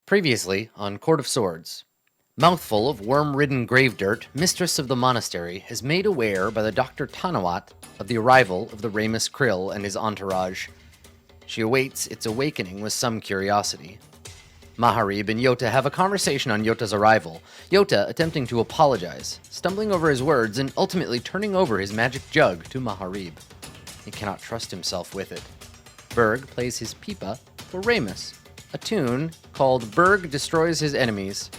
Previously on Court of Swords. Mouthful of worm-ridden grave dirt, Mistress of the Monastery is made aware by the Dr. Tanawat of the arrival of the Ramus Krill and his entourage. She awaits its awakening with some curiosity. Mihari and Yota have a conversation on Yota's arrival, Yota attempting to apologize, stumbling over his words and ultimately turning over his magic jug to Mihari. He cannot trust himself with it. Berg plays his pipa for Ramus, a tune called Berg Destroys His Enemies.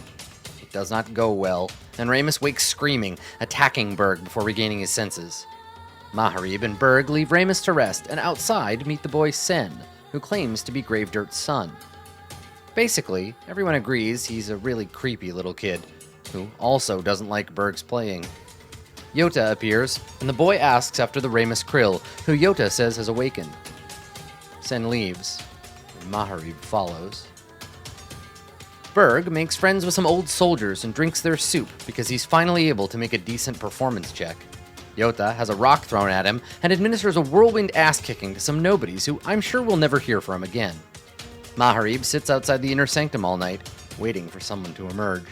It does not go well, and Ramus wakes screaming, attacking Berg before regaining his senses. Mihari and Berg leave Ramus to rest, and outside meet the boy Sen, who claims to be Gravedirt's son. Basically, everyone agrees he's a really creepy little kid, who also doesn't like Berg's playing. Yota appears, and the boy asks after the Ramus Krill, who Yota says has awakened. Sen leaves, and Mihari follows. Berg makes friends with some old soldiers and drinks their soup because he's finally able to make a decent performance check. Yota has a rock thrown at him and administers a whirlwind ass-kicking to some nobodies who I'm sure we'll never hear from again. Mihari sits outside the inner sanctum all night, waiting for someone to emerge.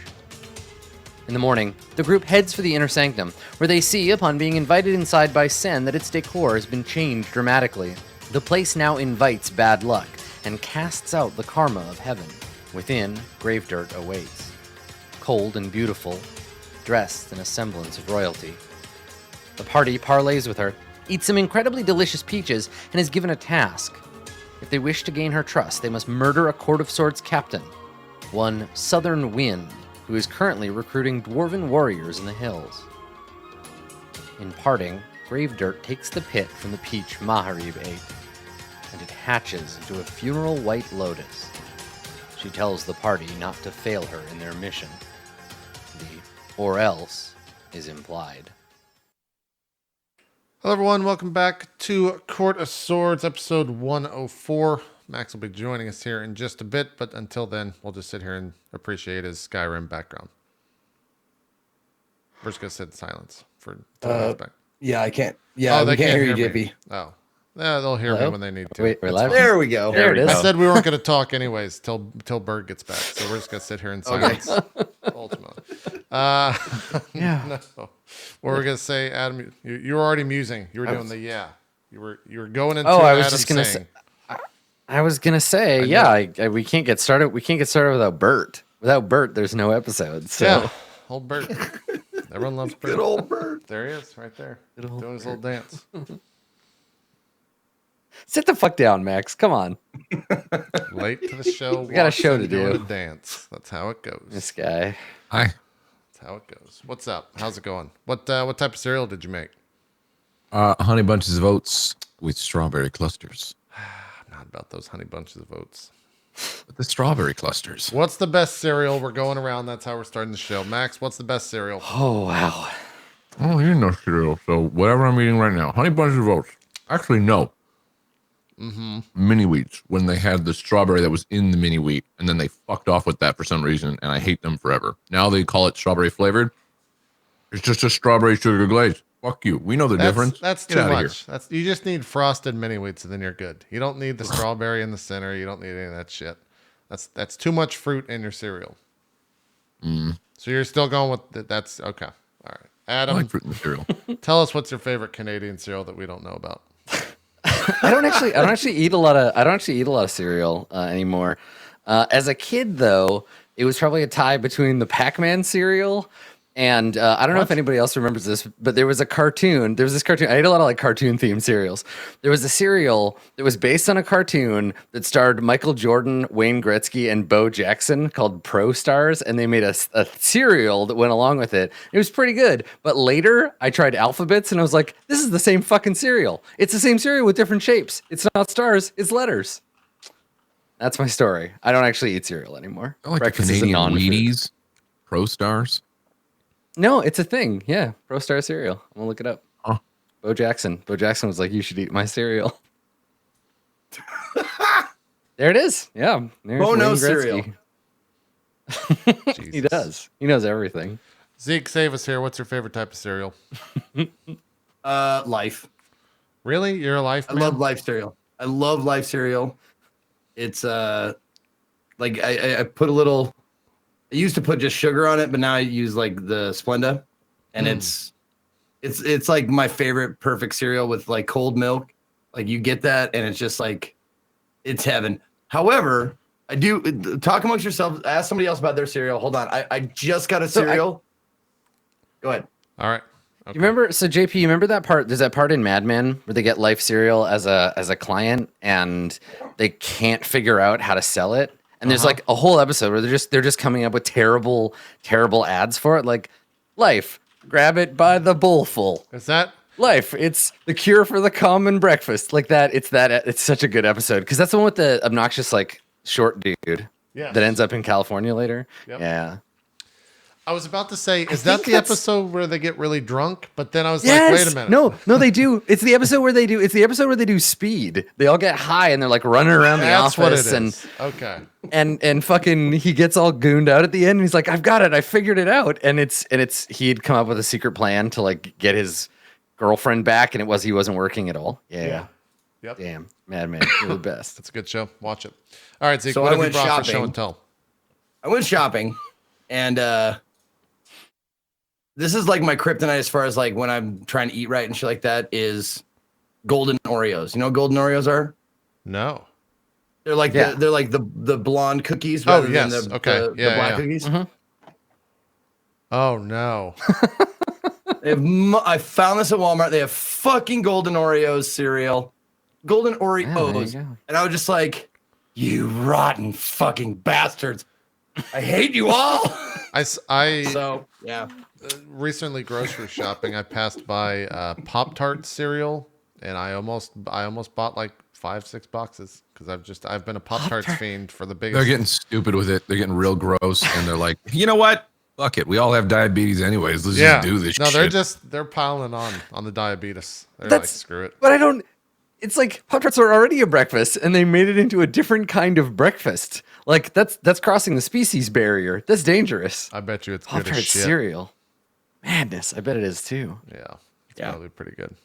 In the morning, the group heads for the inner sanctum, where they see, upon being invited inside by Sen, that its decor has been changed dramatically. The place now invites bad luck and casts out the karma of heaven. Within, Gravedirt awaits. Cold and beautiful, dressed in a semblance of royalty. The party parleys with her, eats some incredibly delicious peaches, and is given a task. If they wish to gain her trust, they must murder a Court of Swords captain, one Southern Wind, who is currently recruiting dwarven warriors in the hills. In parting, Gravedirt takes the pit from the peach Mihari ate, and it hatches into a funeral white lotus. She tells the party not to fail her in their mission. The "or else" is implied. Hello everyone, welcome back to Court of Swords, episode 104. Max will be joining us here in just a bit, but until then, we'll just sit here and appreciate his Skyrim background. We're just going to sit in silence for 2 minutes back. Yeah, I can't. Yeah, they can't hear you, me. JP. Oh. Yeah, they'll hear me when they need to. Wait, we're live? There we go. There it is. I said we weren't going to talk anyways till Berg gets back, so we're just going to sit here in silence. Ultimately. Yeah. No. What we're going to say, Adam, you were already musing. You were doing the yeah. You were going into I was Adam just going to saying. say... I was going to say, we can't get started. We can't get started without Bert. Without Bert, there's no episode. So. Yeah, old Bert. Everyone loves Bert. Good old Bert. There he is, right there, doing his little dance. Sit the fuck down, Max. Come on. Late to the show. We got a show to do. A dance. That's how it goes. This guy. Hi. That's how it goes. What's up? How's it going? What type of cereal did you make? Honey bunches of oats with strawberry clusters. I'm not about those honey bunches of oats. With the strawberry clusters. What's the best cereal? We're going around. That's how we're starting the show. Max, what's the best cereal? Oh, wow. Oh, you know cereal. So whatever I'm eating right now, honey bunches of oats. Actually, no. Mini wheats, when they had the strawberry that was in the mini wheat, and then they fucked off with that for some reason, and I hate them forever. Now they call it strawberry flavored. It's just a strawberry sugar glaze. Fuck you. We know the difference. That's Get too outta much. You just need frosted mini wheats, and then you're good. You don't need the strawberry in the center. You don't need any of that shit. That's too much fruit in your cereal. So you're still going with that's okay. All right, Adam. I like fruit in the cereal. Tell us what's your favorite Canadian cereal that we don't know about. I don't actually eat a lot of cereal anymore. As a kid, though, it was probably a tie between the Pac-Man cereal and I don't know if anybody else remembers this, but there was this cartoon. I ate a lot of like cartoon themed cereals. There was a cereal that was based on a cartoon that starred Michael Jordan, Wayne Gretzky, and Bo Jackson called Pro Stars, and they made a cereal that went along with it. It was pretty good, but later I tried Alphabets and I was like, this is the same fucking cereal. It's the same cereal with different shapes. It's not stars, it's letters. That's my story. I don't actually eat cereal anymore. I like Breakfast the is a Canadian non-food. Wheaties, Pro Stars. No, it's a thing. Yeah, Pro Star cereal. I'm gonna look it up. Huh. Bo Jackson was like, "You should eat my cereal." There it is. Yeah, there's Bo Wayne knows Gretzky. cereal. He does. He knows everything. Zeke, save us here. What's your favorite type of cereal? Life. Really? You're a Life man? I love Life cereal. It's Like I put a little. I used to put just sugar on it, but now I use like the Splenda, and it's like my favorite perfect cereal with like cold milk. Like you get that, and it's just like it's heaven. However, I do talk amongst yourselves. Ask somebody else about their cereal. Hold on, I just got a cereal. Go ahead. All right. Okay. You remember? So JP, you remember that part? There's that part in Mad Men where they get Life cereal as a client, and they can't figure out how to sell it. And there's like a whole episode where they're just coming up with terrible ads for it, like Life, grab it by the bowlful. Is that Life? It's the cure for the common breakfast. Like that. It's such a good episode because that's the one with the obnoxious like short dude that ends up in California later. Yep. Yeah. I was about to say, is that the episode where they get really drunk? But then I was Yes! like, wait a minute. No, they do. It's the episode where they do speed. They all get high and they're like running around the office. What it is. And Okay. and fucking he gets all gooned out at the end and he's like, I've got it, I figured it out. And it's he'd come up with a secret plan to like get his girlfriend back, and he wasn't working at all. Yeah. Yep. Damn, Mad Men, you're the best. That's a good show. Watch it. All right, Zeke, So what I have you went brought for show shopping. and tell? I went shopping, and this is like my kryptonite as far as like when I'm trying to eat right and shit like that is golden Oreos. You know what golden Oreos are? No. They're like the blonde cookies rather than the black cookies. Mm-hmm. Oh no. I found this at Walmart. They have fucking golden Oreos cereal, golden Oreos, and I was just like, "You rotten fucking bastards! I hate you all." So yeah. Recently grocery shopping, I passed by Pop-Tart cereal, and I almost bought like 5-6 boxes because I've been a Pop-Tarts fiend for the biggest. They're getting stupid with it. They're getting real gross, and they're like, you know what? Fuck it. We all have diabetes anyways. Let's just do this. No, shit. they're piling on the diabetes. They're like, screw it. But it's like Pop-Tarts are already a breakfast and they made it into a different kind of breakfast. Like that's crossing the species barrier. That's dangerous. I bet you it's good Pop-Tart as shit. cereal. Madness. I bet it is too. Yeah. It's probably pretty good.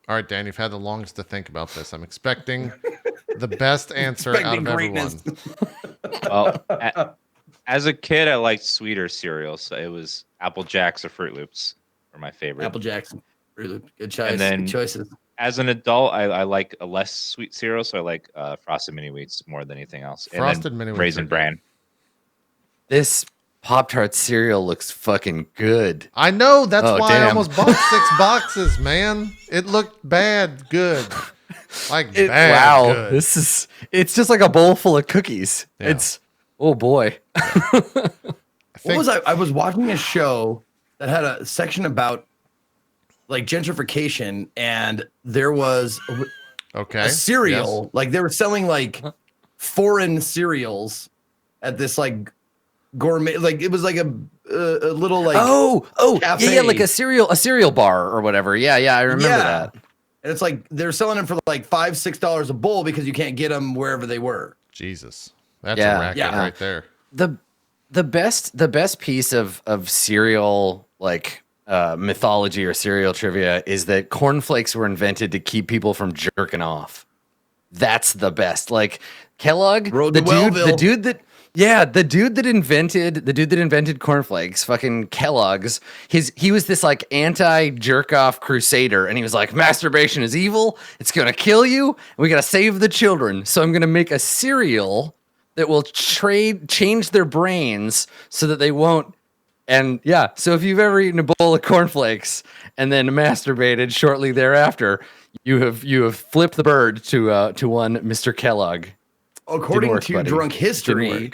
All right, Dan, you've had the longest to think about this. I'm expecting the best answer out of everyone. Well, as a kid, I liked sweeter cereals. So it was Apple Jacks or Fruit Loops were my favorite. Apple Jacks, really good choice. And then good choices. As an adult, I like a less sweet cereal, so I like Frosted Mini Wheats more than anything else. And Frosted Mini Wheats Raisin Bran. This Pop-Tart cereal looks fucking good. I know. That's why I damn. almost bought 6 boxes, man. It looked bad good. Like bad Wow. good. It's just like a bowl full of cookies. Yeah. It's, oh boy. I was watching a show that had a section about like gentrification, and there was a cereal. Yes. Like they were selling like foreign cereals at this like gourmet, like it was like a little like cafe. yeah, like a cereal bar or whatever. Yeah, I remember that. And it's like they're selling them for like $5-6 a bowl because you can't get them wherever they were. Jesus, that's a racket right there. The best piece of cereal like mythology or cereal trivia is that cornflakes were invented to keep people from jerking off. That's the best. Like Kellogg, the dude that invented cornflakes, fucking Kellogg's. He was this like anti jerk off crusader, and he was like, masturbation is evil. It's gonna kill you. And we gotta save the children. So I'm gonna make a cereal that will change their brains so that they won't. And yeah, so if you've ever eaten a bowl of cornflakes and then masturbated shortly thereafter, you have flipped the bird to one Mr. Kellogg. According to Drunk History,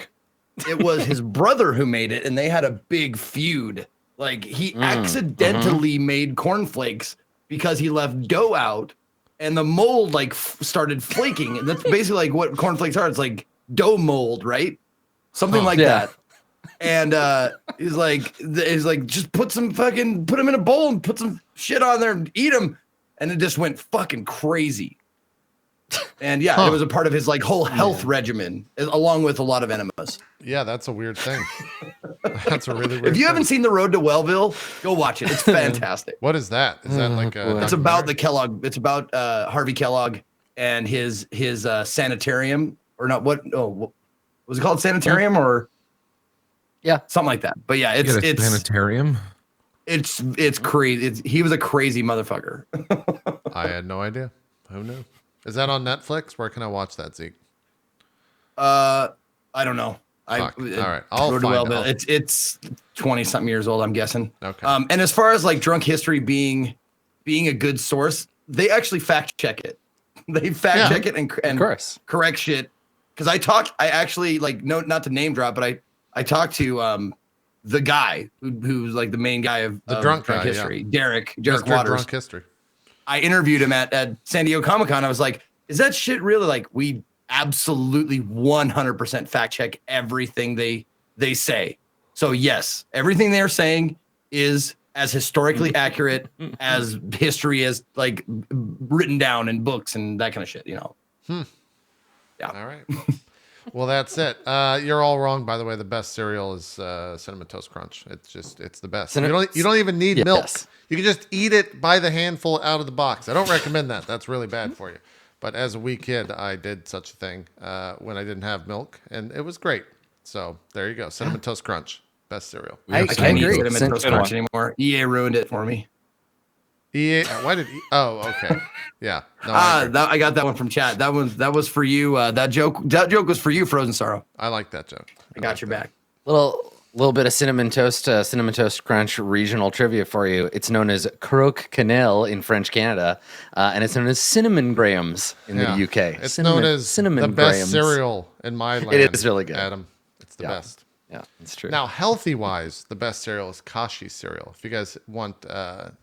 it was his brother who made it, and they had a big feud. Like he accidentally made cornflakes because he left dough out, and the mold like started flaking. And that's basically like what cornflakes are. It's like dough mold, right? Something like that. And he's like, just put them in a bowl and put some shit on there and eat them. And it just went fucking crazy. And it was a part of his like whole health regimen, along with a lot of enemas. Yeah, that's a weird thing. That's a really weird If you haven't seen The Road to Wellville, go watch it. It's fantastic. What is that? Is that like a It's about the Kellogg. It's about Harvey Kellogg and his sanitarium, or not? What? Oh, Was it called Sanitarium or? Yeah, something like that. But yeah, You get a sanitarium. It's crazy. He was a crazy motherfucker. I had no idea. Who knew? Is that on Netflix? Where can I watch that, Zeke? I don't know. Fuck. All right, I'll find out. It's 20-something years old, I'm guessing. Okay. And as far as like drunk history being a good source, they actually fact check it. They fact check it and of course. correct shit. Because I actually like not to name drop, but I talked to the guy who's like the main guy of drunk guy, history, yeah. Derek Mr. Waters. Drunk History. I interviewed him at San Diego Comic-Con. I was like, is that shit really like we absolutely 100% fact check everything they say. So yes, everything they're saying is as historically accurate as history is like written down in books and that kind of shit, you know. Yeah. All right. Well, that's it. You're all wrong, by the way. The best cereal is Cinnamon Toast Crunch. It's the best. You don't even need milk. You can just eat it by the handful out of the box. I don't recommend that. That's really bad for you. But as a wee kid, I did such a thing when I didn't have milk, and it was great. So there you go. Cinnamon Toast Crunch, best cereal. I can't eat Cinnamon Toast Crunch anymore. EA ruined it for me. EA? Why did? Oh, okay. Yeah. No, I got that one from chat. That was for you. That joke was for you, Frozen Sorrow. I like that joke. I got your back. Little bit of cinnamon toast crunch regional trivia for you. It's known as croque cannelle in French Canada, and it's known as cinnamon grahams in the UK. It's known as cinnamon the best grahams. cereal in my land. It is really good, Adam. It's the best. Yeah, it's true. Now, healthy-wise, the best cereal is Kashi cereal. If you guys want,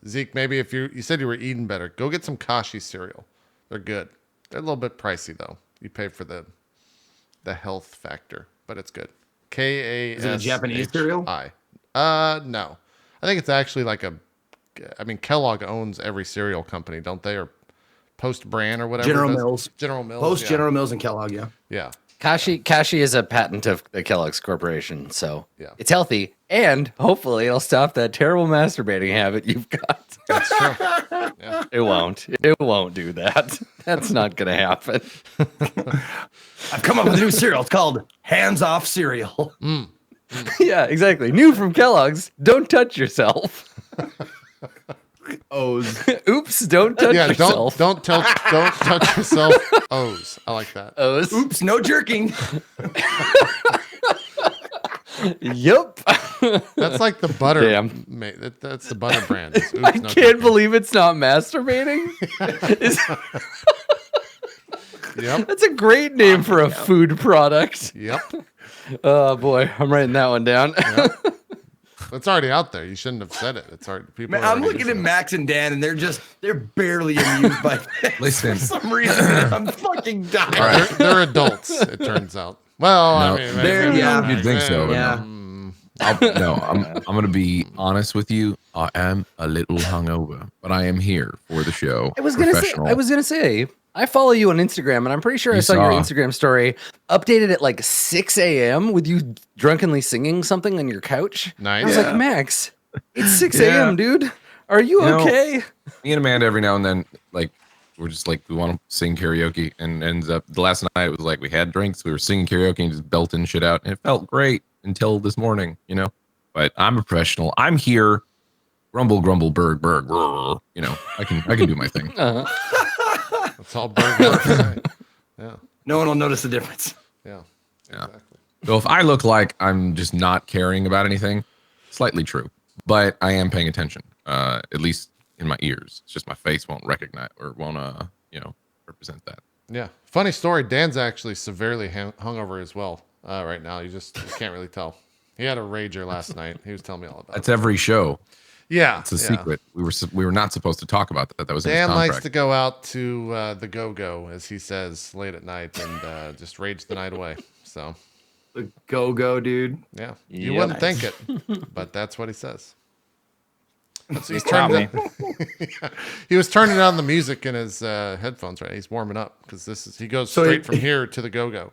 Zeke, maybe if you said you were eating better, go get some Kashi cereal. They're good. They're a little bit pricey, though. You pay for the health factor, but it's good. K-A-S-H-I. Is it a Japanese cereal? No. I think it's actually like Kellogg owns every cereal company, don't they? Or Post Brand or whatever. General Mills. Post General Mills and Kellogg, yeah. Yeah. Kashi is a patent of the Kellogg's Corporation, so it's healthy, and hopefully it'll stop that terrible masturbating habit you've got. That's true. Yeah. It won't do that. That's not gonna happen. I've come up with a new cereal. It's called Hands Off Cereal. Yeah, exactly. New from Kellogg's. Don't touch yourself. O's. Oops, don't touch yourself. Don't touch yourself. O's. I like that. O's. Oops, no jerking. Yup. That's like the butter. Damn. That's the butter brand. Oops, I can't believe it's not masturbating. Yep. That's a great name for a food product. Yep. Oh boy, I'm writing that one down. Yep. It's already out there. You shouldn't have said it. It's already people. Man, I'm looking at Max and Dan, and they're barely amused by this. Listen. For some reason. I'm fucking dying. All right. They're adults, it turns out. Well, No, I mean, you'd think so. Yeah. I'm going to be honest with you. I am a little hungover, but I am here for the show. I was gonna say, I follow you on Instagram, and I'm pretty sure I saw your Instagram story updated at like 6 a.m. with you drunkenly singing something on your couch. Nice. I was like, Max, it's 6 a.m., dude. Are you okay? Me and Amanda every now and then, like, we're just like, we want to sing karaoke, and ends up the last night it was like we had drinks, we were singing karaoke and just belting shit out, and it felt great until this morning, you know. But I'm a professional. I'm here. Grumble, grumble, burg, burg, brr, you know. I can do my thing. That's all burger. Yeah. No one will notice the difference. Yeah. Yeah. Exactly. So if I look like I'm just not caring about anything, slightly true, but I am paying attention. At least in my ears. It's just my face won't recognize or won't represent that. Yeah. Funny story. Dan's actually severely hungover as well right now. You can't really tell. He had a rager last night. He was telling me all about That's it. every show. Yeah. It's a secret. We were not supposed to talk about that. That was in his Dan contract. likes to go out to the go-go, as he says, late at night and just rage the night away. So The go-go, dude. yeah, you Yep. wouldn't think it, but that's what he says. He's turning. He was turning on the music in his headphones, right? He's warming up because he goes straight from here to the go-go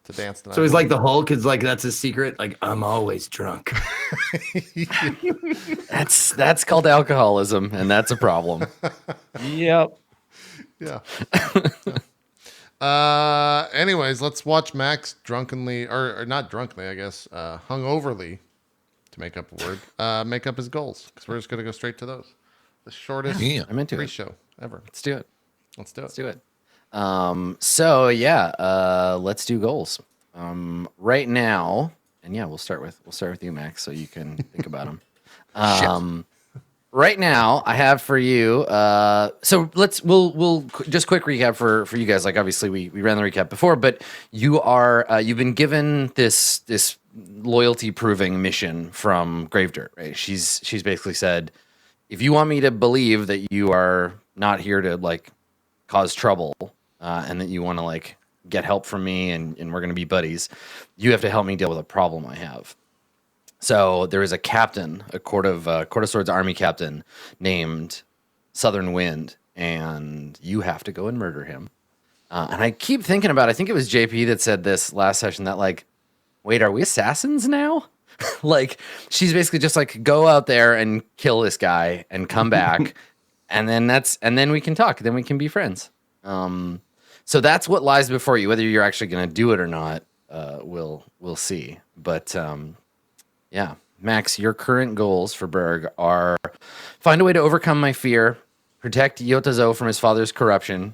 to dance tonight. So he's like the Hulk. It's like that's his secret. Like I'm always drunk. That's called alcoholism, and that's a problem. Yep. Yeah. Anyways, let's watch Max drunkenly, or not drunkenly, I guess, hungoverly, to make up a word, make up his goals. Because we're just gonna go straight to those. The shortest I'm into it. pre-show ever. Let's do it. Let's do it. Let's do it. So yeah, let's do goals. Right now, and yeah, we'll start with you, Max, so you can think about them. Right now, I have for you. So we'll just quick recap for you guys. Like obviously we ran the recap before, but you've been given this loyalty proving mission from Gravedirt. Right? She's basically said, if you want me to believe that you are not here to like cause trouble, and that you want to like get help from me, and we're gonna be buddies, you have to help me deal with a problem I have. So there is a captain, a Court of Swords army captain named Southern Wind, and you have to go and murder him. And I keep thinking about, I think it was JP that said this last session, that like, wait, are we assassins now? Like, she's basically just like, go out there and kill this guy and come back, and then we can talk. Then we can be friends. So that's what lies before you. Whether you're actually going to do it or not, we'll see. But yeah, Max, your current goals for Berg are: find a way to overcome my fear, protect Yotazo from his father's corruption,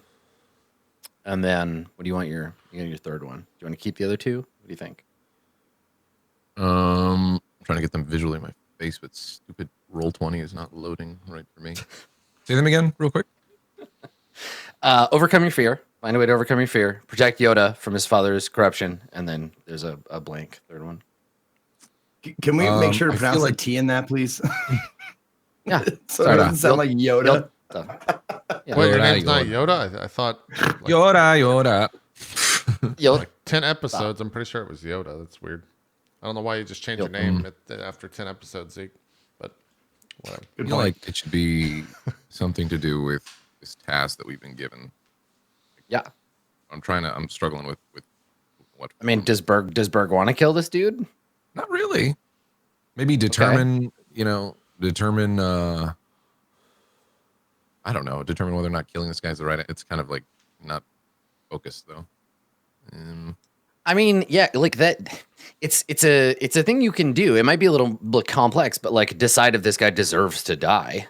and then what do you want your third one? Do you want to keep the other two? What do you think? I'm trying to get them visually in my face, but stupid Roll20 is not loading right for me. Say them again, real quick. Overcome your fear. Find a way to overcome your fear. Protect Yoda from his father's corruption, and then there's a blank third one. Can we make sure to I pronounce feel the like- T in that, please? Yeah. So it doesn't sound like Yoda. Yeah. Wait, your Yoda, name's not Yoda. Yoda? I thought like, Yoda. Yoda. like 10 episodes. I'm pretty sure it was Yoda. That's weird. I don't know why you just changed your name after 10 episodes, Zeke. But whatever. I feel like it should be something to do with this task that we've been given. Yeah. I'm struggling with what. I mean, does Berg want to kill this dude? Not really. Maybe determine, determine I don't know, determine whether or not killing this guy's the right. It's kind of like not focused though. I mean, yeah, like that. It's a thing you can do. It might be a little complex, but like decide if this guy deserves to die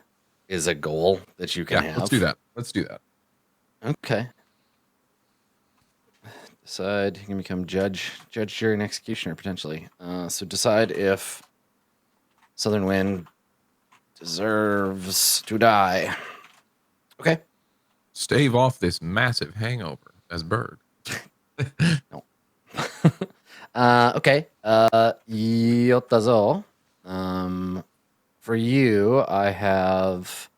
is a goal that you can have. Let's do that. Let's do that. Okay. Decide you can become judge, jury, and executioner potentially. So decide if Southern Wind deserves to die. Okay. Stave off this massive hangover as Berg. No. Okay. Yotazo. For you, I have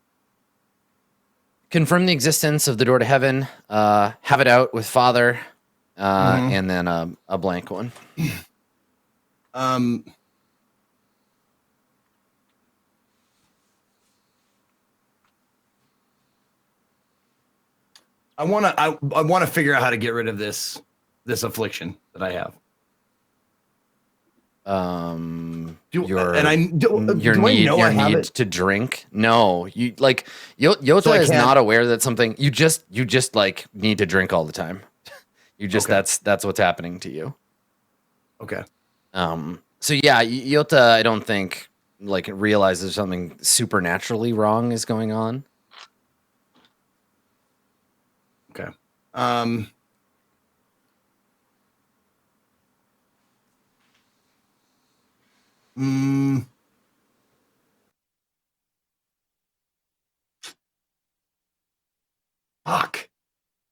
confirmed the existence of the door to heaven. Have it out with Father. And then a blank one. I want to figure out how to get rid of this affliction that I have. Your need to drink. No, you like Yota So is not aware that something you just like need to drink all the time. You just that's what's happening to you. Okay. So yeah, Yota, I don't think like realizes something supernaturally wrong is going on. Okay. Fuck.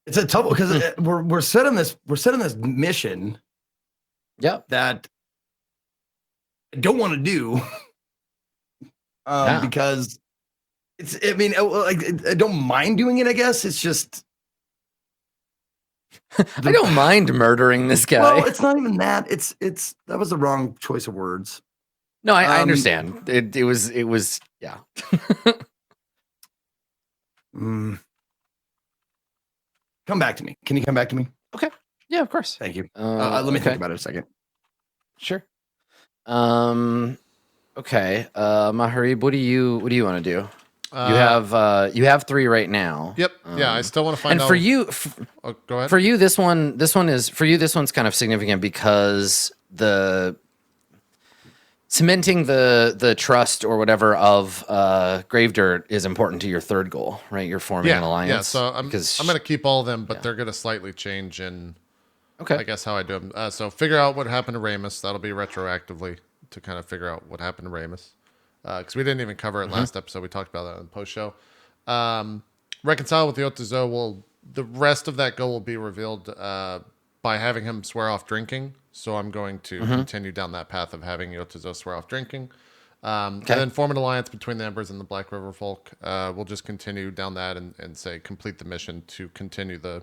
It's a tough because we're set on this mission. Yep. That I don't want to do. Because I don't mind doing it, I guess. It's just I don't mind murdering this guy. Well, it's not even that. It's that was the wrong choice of words. No, I understand. It was yeah. Come back to me. Can you come back to me? Okay. Yeah, of course. Thank you. Let me think about it a second. Sure. Okay. Mihari, what do you want to do? You have 3 right now. Yep. Yeah, I still want to find and out. For you, go ahead. For you, this one's kind of significant because the cementing the trust or whatever of Gravedirt is important to your third goal, right? You're forming an alliance. Yeah, so I'm going to keep all of them, but they're going to slightly change in, I guess, how I do them. So figure out what happened to Ramus. That'll be retroactively to kind of figure out what happened to Ramus. Because we didn't even cover it last episode. We talked about that in the post-show. Reconcile with Yotozo. The rest of that goal will be revealed by having him swear off drinking. So I'm going to continue down that path of having Yotozo swear off drinking. And then form an alliance between the Embers and the Black River folk. We'll just continue down that and say complete the mission to continue the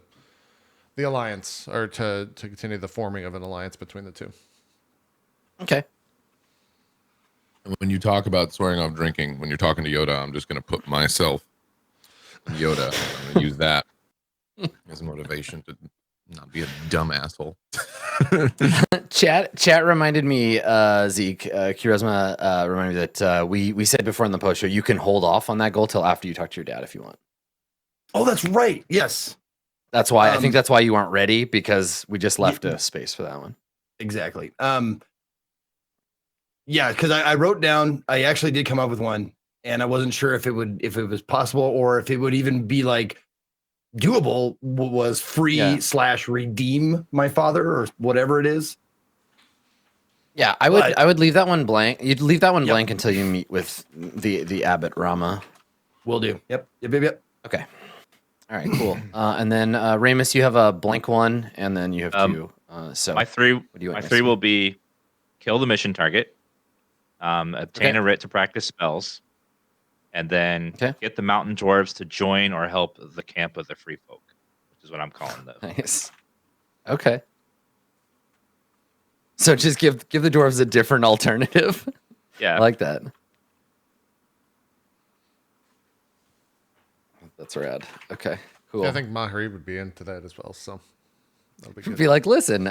alliance, or to continue the forming of an alliance between the two. Okay. When you talk about swearing off drinking, when you're talking to Yoda, I'm just going to put myself in Yoda. I'm going to use that as motivation to not be a dumb asshole. Chat reminded me, Zeke, Kiresma reminded me that we said before in the post show, you can hold off on that goal till after you talk to your dad if you want. Oh, that's right. Yes. That's why I think that's why you weren't ready, because we just left a space for that one. Exactly. Yeah, because I wrote down, I actually did come up with one, and I wasn't sure if it was possible or if it would even be like doable. Was free / redeem my father or whatever it is. Yeah, I would leave that one blank. You'd leave that one blank until you meet with the Abbot Rama. Will do. Yep. Okay. All right. Cool. And then Ramus, you have a blank one, and then you have 2. So my 3 will be kill the mission target. Obtain a writ to practice spells, and then get the mountain dwarves to join or help the camp of the free folk, which is what I'm calling them. Nice. Okay. So just give the dwarves a different alternative. Yeah, I like that. That's rad. Okay. Cool. Yeah, I think Mihari would be into that as well. So that'll be good. Be like, listen,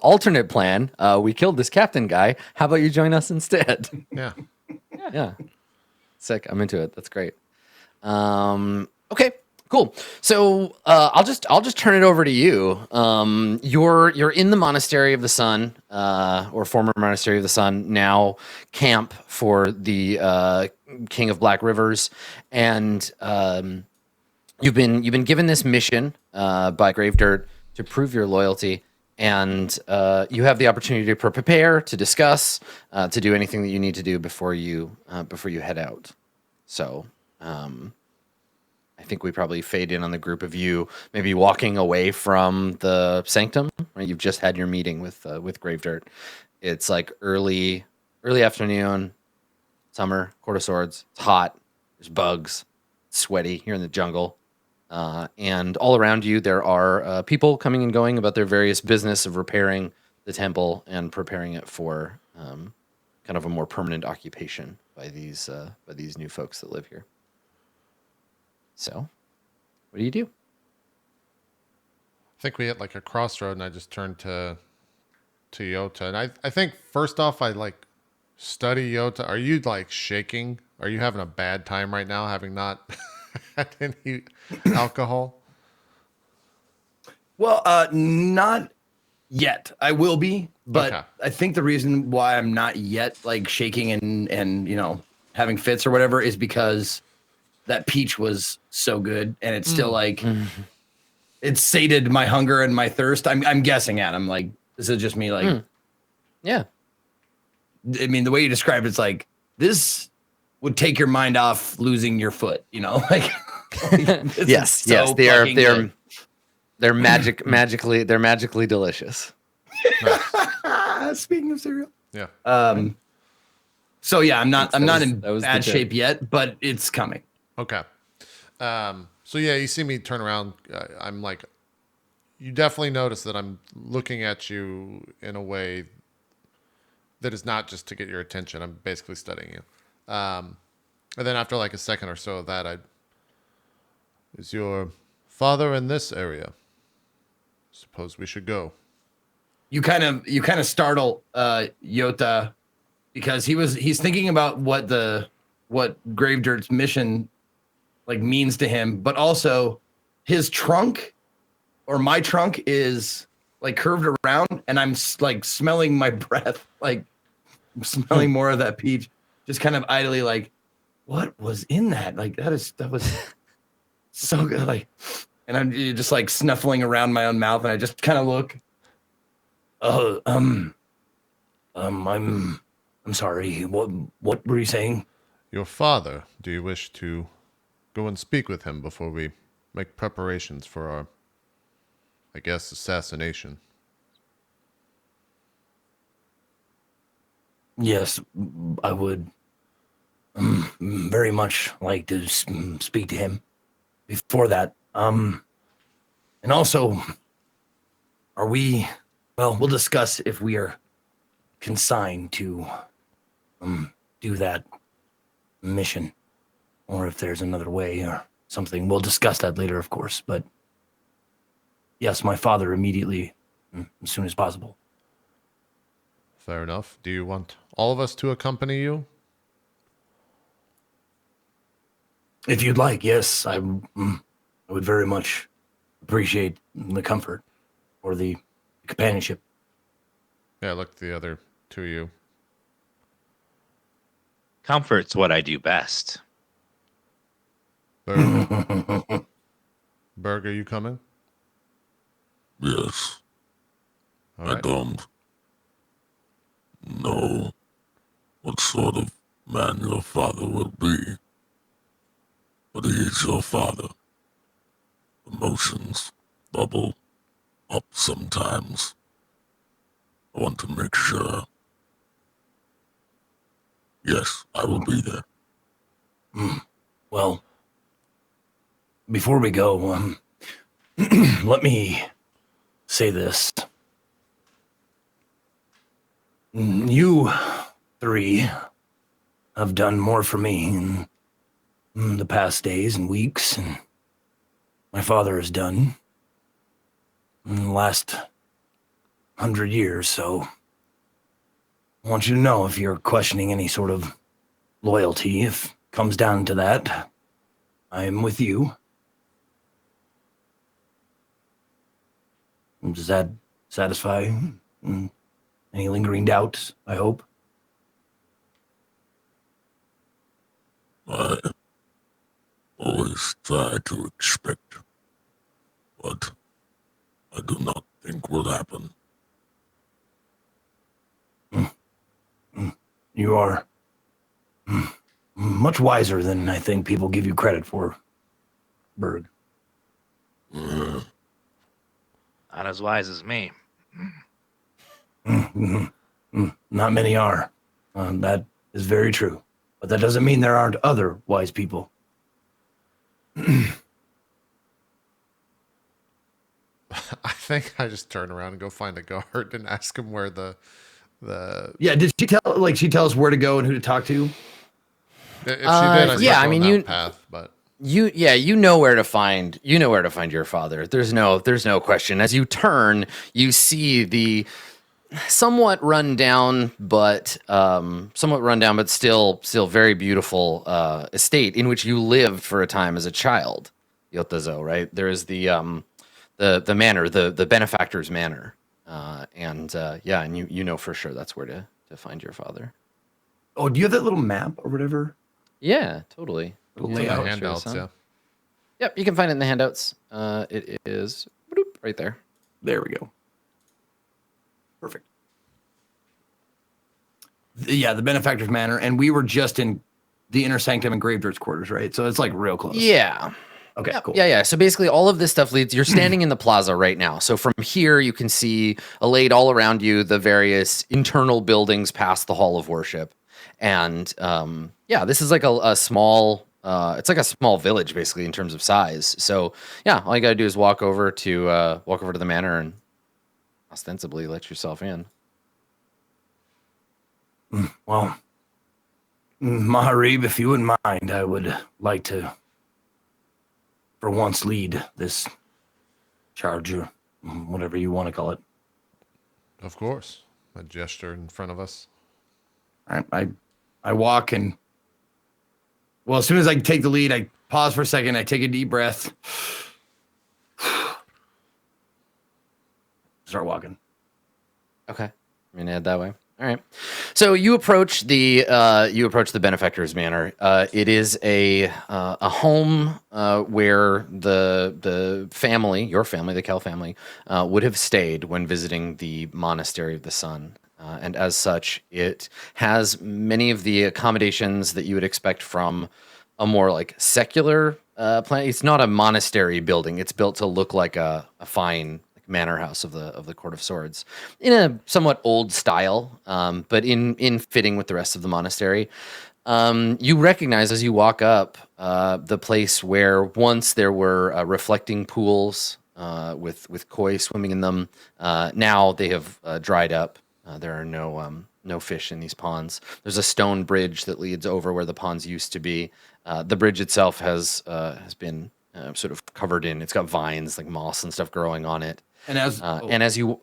alternate plan. We killed this captain guy. How about you join us instead? Yeah. Sick. I'm into it. That's great. Okay. Cool. So I'll just turn it over to you. You're in the Monastery of the Sun, or former Monastery of the Sun, now camp for the King of Black Rivers, and you've been given this mission by Gravedirt to prove your loyalty. And you have the opportunity to prepare, to discuss, to do anything that you need to do before you head out. So I think we probably fade in on the group of you maybe walking away from the sanctum. Right? You've just had your meeting with Gravedirt. It's like early afternoon, summer, Court of Swords. It's hot. There's bugs. It's sweaty. You're in the jungle. And all around you, there are people coming and going about their various business of repairing the temple and preparing it for kind of a more permanent occupation by these new folks that live here. So, what do you do? I think we hit like a crossroad, and I just turned to Yota. And I think first off, I like study Yota. Are you like shaking? Are you having a bad time right now, having not had any alcohol? Well, not yet. I will be, but I think the reason why I'm not yet like shaking and having fits or whatever is because that peach was so good, and it's still like it sated my hunger and my thirst. I'm guessing at. I'm like, this is just me. Like, yeah. I mean, the way you described it's like this would take your mind off losing your foot. Like yes. They're magically delicious. Nice. Speaking of cereal. Yeah. So yeah, I'm not in bad shape yet, but it's coming. Okay. So yeah, you see me turn around. I'm like, you definitely notice that I'm looking at you in a way that is not just to get your attention. I'm basically studying you. And then after like a second or so of that, is your father in this area? Suppose we should go. You kind of startle Yota because he's thinking about what the what Gravedirt's mission like means to him, but also his trunk or my trunk is like curved around, and I'm like smelling my breath, like I'm smelling more of that peach, just kind of idly like, what was in that? Like that was so good. Like, and I'm just like snuffling around my own mouth, and I just kind of look. I'm sorry. What were you saying? Your father. Do you wish to go and speak with him before we make preparations for our, I guess, assassination? Yes, I would very much like to speak to him before that. And also, are we? Well, we'll discuss if we are consigned to do that mission, or if there's another way or something. We'll discuss that later, of course. But yes, my father immediately, as soon as possible. Fair enough. Do you want all of us to accompany you? If you'd like, yes, I would very much appreciate the comfort or the companionship. Yeah, look at the other two of you. Comfort's what I do best. Berg, Berg, are you coming? Yes. All right. I don't know what sort of man your father will be, but he is your father. Emotions bubble up sometimes. I want to make sure. Yes, I will be there. Well, before we go, let me say this. You three have done more for me in the past days and weeks, and my father has done in the last 100 years, so I want you to know if you're questioning any sort of loyalty, if it comes down to that, I am with you. Does that satisfy any lingering doubts, I hope? I always try to expect, but I do not think will happen. You are much wiser than I think people give you credit for, Berg. Not as wise as me. Not many are. That is very true. But that doesn't mean there aren't other wise people. I think I just turn around and go find a guard and ask him where the Yeah, did she tell us where to go and who to talk to? If she did, I yeah, I mean, you path, but you know where to find your father. There's no question. As you turn, you see the somewhat run down, but still very beautiful estate in which you lived for a time as a child, Yotazo, right? There is the manor, the benefactor's manor, and you know for sure that's where to find your father. Oh, do you have that little map or whatever? Yeah, totally. Layout. handouts, yeah. Yep, you can find it in the handouts. It is right there. There we go. Perfect. The benefactor's manor, and we were just in the inner sanctum and Gravedirt's quarters, right? So it's like real close. Yeah. Okay, Yep. cool. Yeah. So basically, all of this stuff leads. You're standing in the plaza right now. So from here, you can see laid all around you the various internal buildings past the hall of worship, and this is like a small. It's like a small village, basically, in terms of size. So yeah, all you gotta do is walk over to the manor and ostensibly let yourself in. Well, Mihari, if you wouldn't mind, I would like to, for once, lead this charge, or whatever you want to call it. Of course. A gesture in front of us. I walk and Well, as soon as I take the lead, I pause for a second. I take a deep breath. Start walking. Okay, I'm gonna head that way. All right. So you approach the benefactor's manor. It is a home where the family, your family, the Kel family, would have stayed when visiting the Monastery of the Sun. And as such, it has many of the accommodations that you would expect from a more like secular planet. It's not a monastery building. It's built to look like a fine manor house of the Court of Swords in a somewhat old style, but in fitting with the rest of the monastery. You recognize as you walk up the place where once there were reflecting pools with koi swimming in them. Now they have dried up. There are no fish in these ponds. There's a stone bridge that leads over where the ponds used to be. The bridge itself has been sort of covered in. It's got vines like moss and stuff growing on it. And as you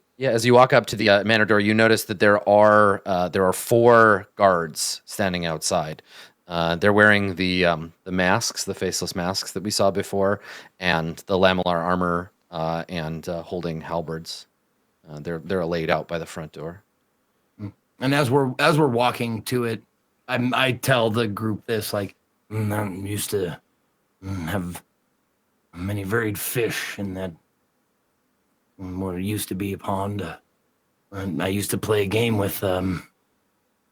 walk up to the manor door, you notice that there are 4 guards standing outside. They're wearing the masks, the faceless masks that we saw before, and the lamellar armor, and holding halberds. They're laid out by the front door. And as we're walking to it, I tell the group this, like, I'm used to have many varied fish in that what used to be a pond. And I used to play a game with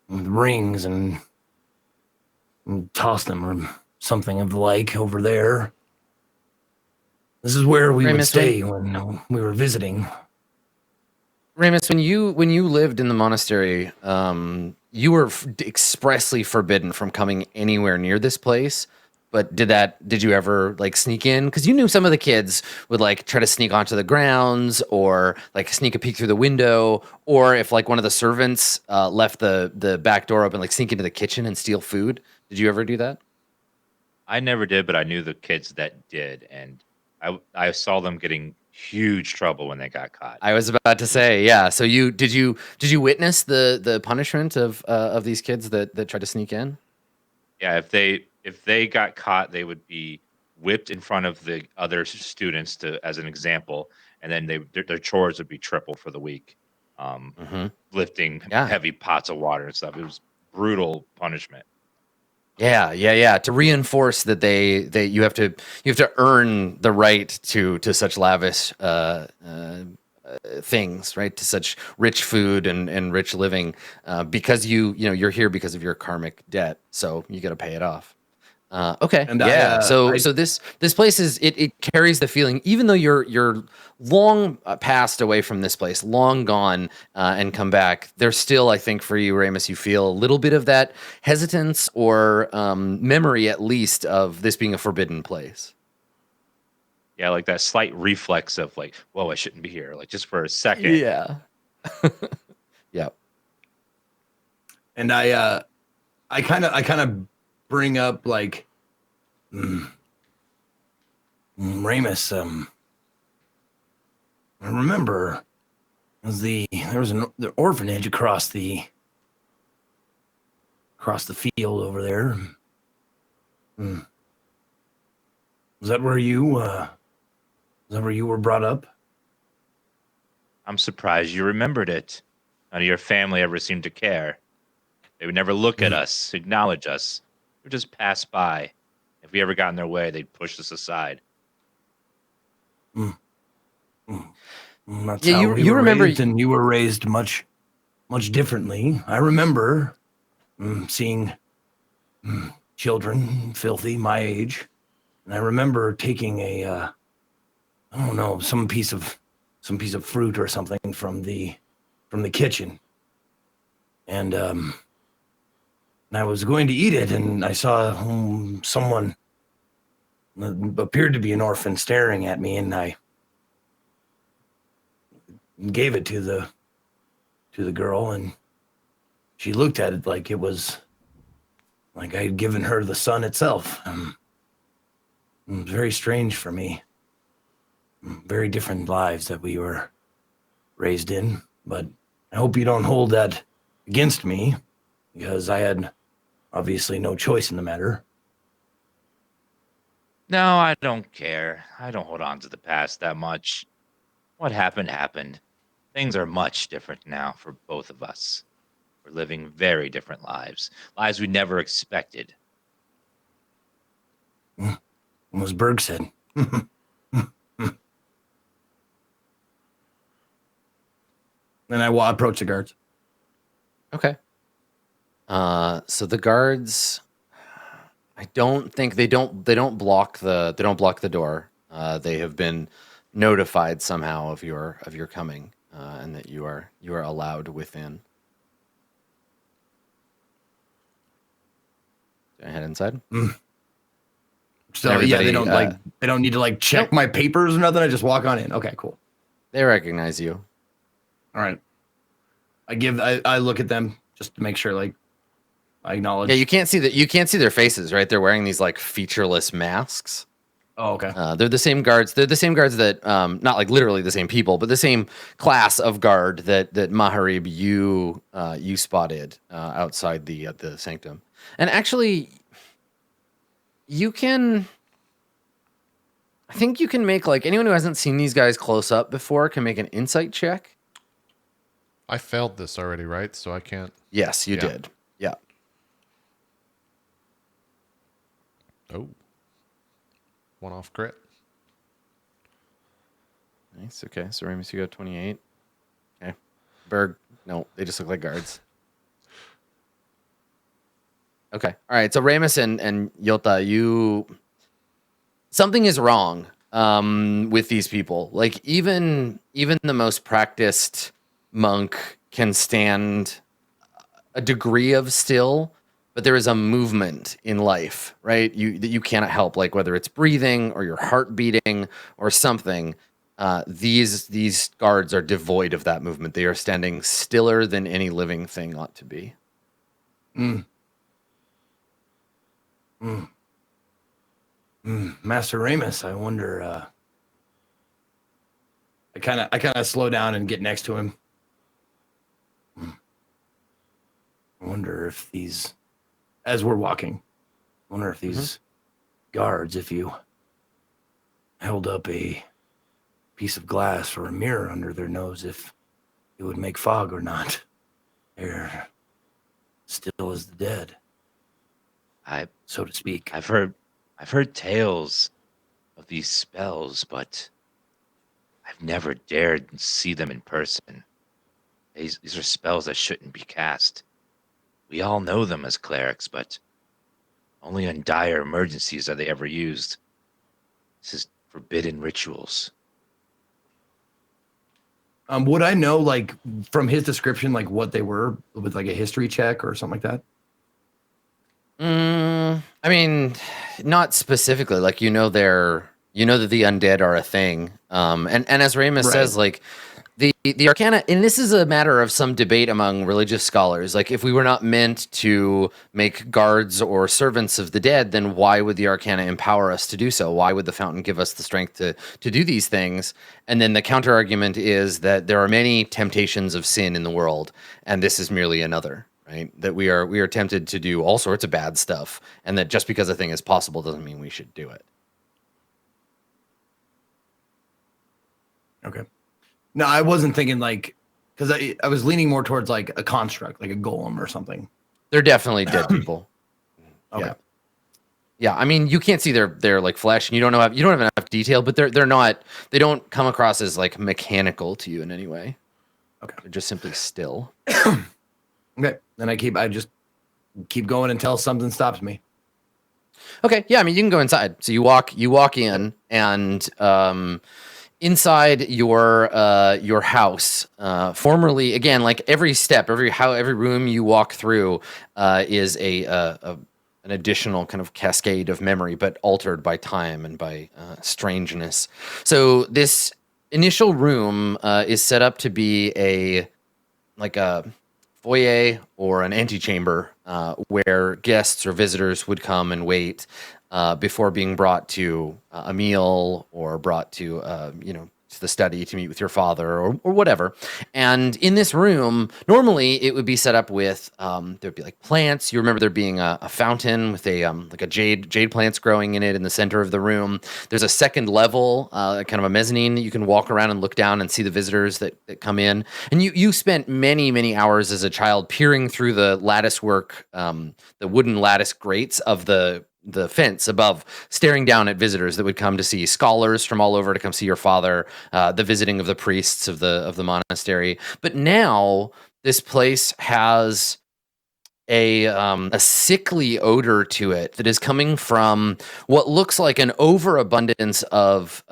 rings and toss them or something of the like over there. This is where we would stay when we were visiting. Ramus, when you lived in the monastery, you were expressly forbidden from coming anywhere near this place. But did you ever like sneak in? Because you knew some of the kids would like try to sneak onto the grounds or like sneak a peek through the window, or if like one of the servants left the back door open, like sneak into the kitchen and steal food. Did you ever do that? I never did, but I knew the kids that did, and I saw them getting huge trouble when they got caught. I was about to say, yeah. So did you witness the punishment of these kids that tried to sneak in? Yeah, if they got caught, they would be whipped in front of the other students as an example, and then their chores would be triple for the week, lifting heavy pots of water and stuff. It was brutal punishment. Yeah. To reinforce that you have to earn the right to such lavish things, right? To such rich food and rich living, because you're here because of your karmic debt, so you got to pay it off. Okay. And so this place it carries the feeling, even though you're long passed away from this place, long gone, and come back, there's still, I think for you, Ramus, you feel a little bit of that hesitance or memory, at least, of this being a forbidden place. Yeah, like that slight reflex of like, whoa, I shouldn't be here, like just for a second. Yeah. Yeah. And I kind of bring up like, Ramus, I remember there was the orphanage across the field over there. Was that where you were brought up? I'm surprised you remembered it. None of your family ever seemed to care. They would never look at us, acknowledge us. We would just pass by. If we ever got in their way, they'd push us aside. That's how you remember raised, and you were raised much differently. I remember seeing children filthy my age, and I remember taking I don't know, some piece of fruit or something from the kitchen, and I was going to eat it, and I saw someone appeared to be an orphan staring at me, and I gave it to the girl, and she looked at it like it was like I had given her the sun itself. It was very strange for me. Very different lives that we were raised in, but I hope you don't hold that against me, because I had obviously no choice in the matter. No, I don't care. I don't hold on to the past that much. What happened happened. Things are much different now for both of us. We're living very different lives. Lives we never expected. As Berg said. Then I will approach the guards. Okay. So the guards, I don't think they don't block the door. They have been notified somehow of your coming, and that you are allowed within. Can I head inside? So yeah, they don't they don't need to like check my papers or nothing. I just walk on in. Okay, cool. They recognize you. All right. I look at them just to make sure like I acknowledge. Yeah, you can't see their faces, right? They're wearing these like featureless masks. Oh, okay. They're the same guards. They're the same guards that, not like literally the same people, but the same class of guard that Mihari you spotted outside the sanctum. And actually, I think you can make, like, anyone who hasn't seen these guys close up before can make an insight check. I failed this already, right? So I can't. Yes, you did. Yeah. Oh. One off crit. Nice. Okay. So Ramus, you got 28. Okay. Berg, no, they just look like guards. Okay. All right. So Ramus and Yota, something is wrong with these people. Like even the most practiced monk can stand a degree of still, but there is a movement in life, right? That you cannot help, like whether it's breathing or your heart beating or something. These guards are devoid of that movement. They are standing stiller than any living thing ought to be. Master Ramus, I wonder. I kind of slow down and get next to him. I wonder if these, as we're walking, guards, if you held up a piece of glass or a mirror under their nose, if it would make fog or not. They're still as the dead, so to speak. I've heard tales of these spells, but I've never dared see them in person. These are spells that shouldn't be cast. We all know them as clerics, but only in dire emergencies are they ever used. This is forbidden rituals. Would I know, like, from his description, like, what they were with, like, a history check or something like that? I mean, not specifically. Like, you know that the undead are a thing. And as Ramus says, like, the Arcana, and this is a matter of some debate among religious scholars. Like, if we were not meant to make guards or servants of the dead, then why would the Arcana empower us to do so? Why would the fountain give us the strength to do these things? And then the counter argument is that there are many temptations of sin in the world, and this is merely another, right? That we are tempted to do all sorts of bad stuff, and that just because a thing is possible doesn't mean we should do it. Okay. No, I wasn't thinking like, because I was leaning more towards like a construct, like a golem or something. They're definitely dead people. Okay. Yeah. I mean, you can't see their like flesh, and you don't have enough detail, but they don't come across as like mechanical to you in any way. Okay. They're just simply still. Okay. Then I just keep going until something stops me. Okay. Yeah. I mean, you can go inside. So you walk in, and inside your house, formerly, again, like every step, every room you walk through is an additional kind of cascade of memory, but altered by time and by strangeness. So this initial room is set up to be a foyer or an antechamber where guests or visitors would come and wait before being brought to a meal or brought to to the study to meet with your father or whatever. And in this room, normally it would be set up with there'd be like plants. You remember there being a fountain with a like a jade plants growing in it in the center of the room. There's a second level, kind of a mezzanine that you can walk around and look down and see the visitors that come in. And you spent many hours as a child peering through the lattice work, the wooden lattice grates of the fence above, staring down at visitors that would come to see scholars from all over to come see your father, the visiting of the priests of the monastery. But now this place has a sickly odor to it that is coming from what looks like an overabundance of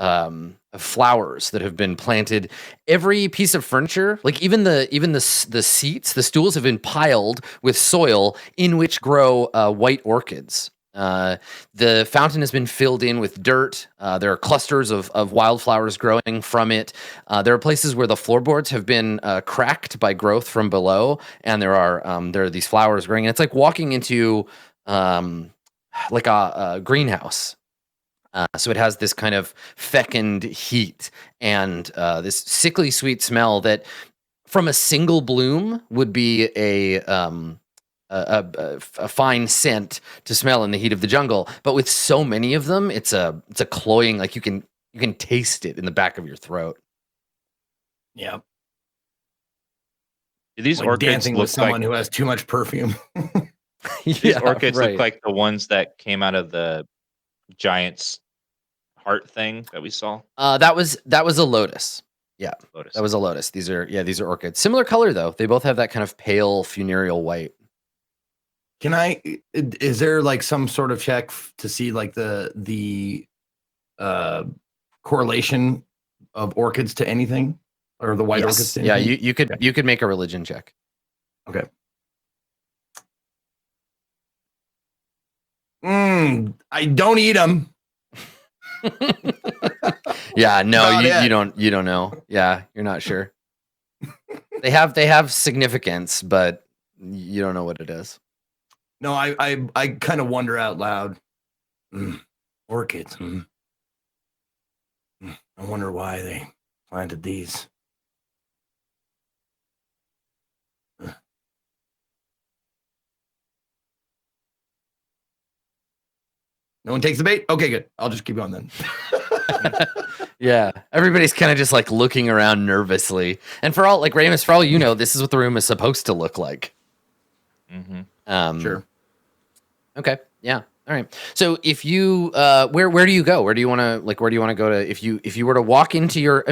flowers that have been planted. Every piece of furniture, like even the seats, the stools have been piled with soil in which grow white orchids. The fountain has been filled in with dirt. There are clusters of wildflowers growing from it. There are places where the floorboards have been cracked by growth from below, and there are these flowers growing. And it's like walking into like a greenhouse. So it has this kind of fecund heat and this sickly sweet smell that, from a single bloom, would be a fine scent to smell in the heat of the jungle, but with so many of them, it's a cloying, like you can taste it in the back of your throat. Yeah. Do these like orchids dancing look with someone like, who has too much perfume? these orchids look like the ones that came out of the giant's heart thing that we saw? That was a lotus. Yeah, Lotus. that was a lotus. These are orchids. Similar color though. They both have that kind of pale funereal white. Is there like some sort of check to see like the correlation of orchids to anything, or the white orchids to anything? Yeah, you could make a religion check. Okay. I don't eat them. Yeah, no, you don't know. Yeah, you're not sure. They have significance, but you don't know what it is. No, I kind of wonder out loud. Orchids. I wonder why they planted these. No one takes the bait? Okay, good. I'll just keep going then. Yeah, everybody's kind of just like looking around nervously. And for all, like, Ramus, for all you know, this is what the room is supposed to look like. Mm-hmm. Sure. Okay. Yeah. All right. So if you, where do you go? Where do you want to go to? If you were to walk into your,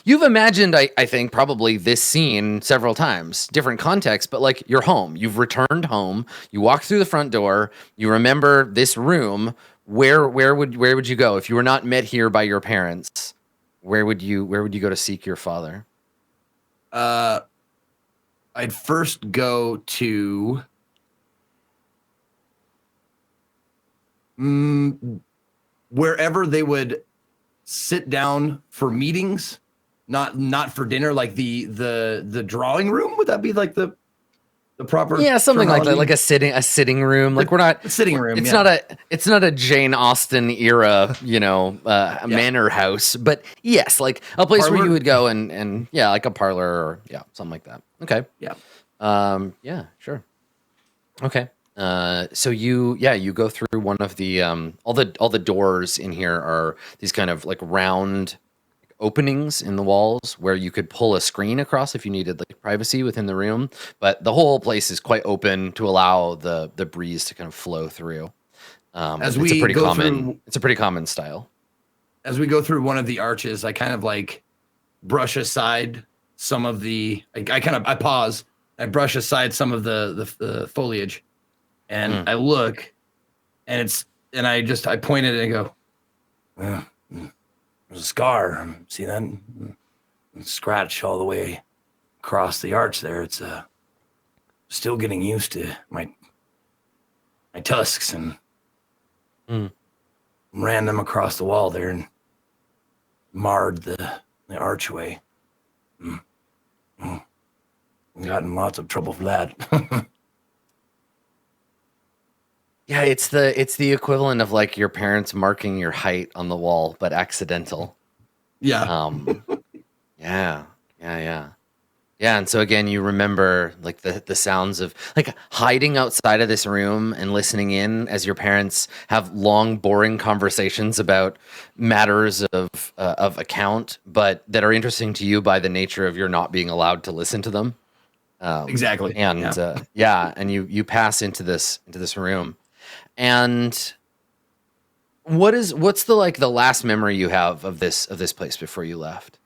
you've imagined, I think probably this scene several times, different contexts, but like you're home, you've returned home, you walk through the front door, you remember this room. Where would you go if you were not met here by your parents? Where would you go to seek your father? I'd first go to wherever they would sit down for meetings, not for dinner, like the drawing room. Would that be like the proper? Yeah, something like that, like a sitting room. Like we're not a sitting room. It's not a Jane Austen era, manor house, but yes, like a place where you would go and yeah, like a parlor or something like that. Okay. Yeah. Yeah, sure. Okay. So you go through one of the all the doors in here are these kind of like round openings in the walls where you could pull a screen across if you needed like privacy within the room, but the whole place is quite open to allow the breeze to kind of flow through. It's a pretty common style. As we go through one of the arches, I kind of like brush aside some of the I pause, I brush aside some of the foliage, and I look, and I point at it and go, there's a scar. See that? Scratch all the way across the arch there. It's still getting used to my tusks, and ran them across the wall there and marred the archway. Got in lots of trouble for that. Yeah, it's the equivalent of like your parents marking your height on the wall, but accidental. Yeah. Yeah. Yeah, and so again, you remember like the sounds of like hiding outside of this room and listening in as your parents have long, boring conversations about matters of account, but that are interesting to you by the nature of your not being allowed to listen to them. Exactly. And and you pass into this room, and what's the last memory you have of this place before you left?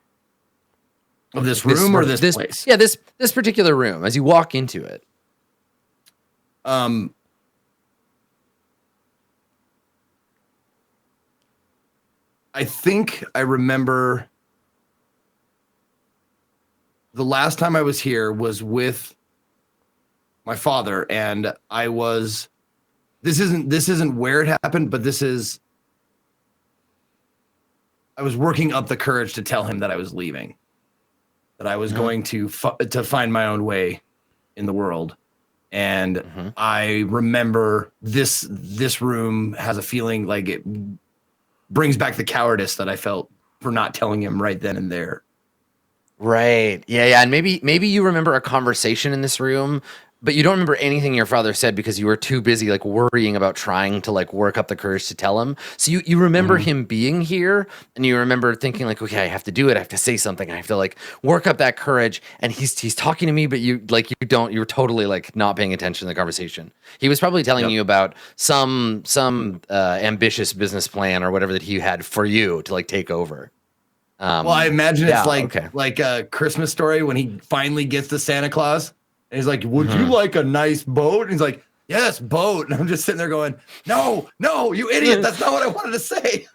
Of this room or this place? Yeah, this particular room as you walk into it. I think I remember the last time I was here was with my father, and this isn't where it happened, but I was working up the courage to tell him that I was leaving. That I was going to find my own way in the world. And I remember this room has a feeling like it brings back the cowardice that I felt for not telling him right then and there. Right. Yeah. And maybe you remember a conversation in this room, but you don't remember anything your father said because you were too busy like worrying about trying to like work up the courage to tell him. So you remember him being here, and you remember thinking like, okay, I have to do it. I have to say something. I have to like work up that courage. And he's talking to me, but you're totally like not paying attention to the conversation. He was probably telling you about some ambitious business plan or whatever that he had for you to like take over. Well, I imagine it's like a Christmas Story when he finally gets to Santa Claus. And he's like, would you like a nice boat? And he's like, yes, boat. And I'm just sitting there going, no, you idiot. That's not what I wanted to say.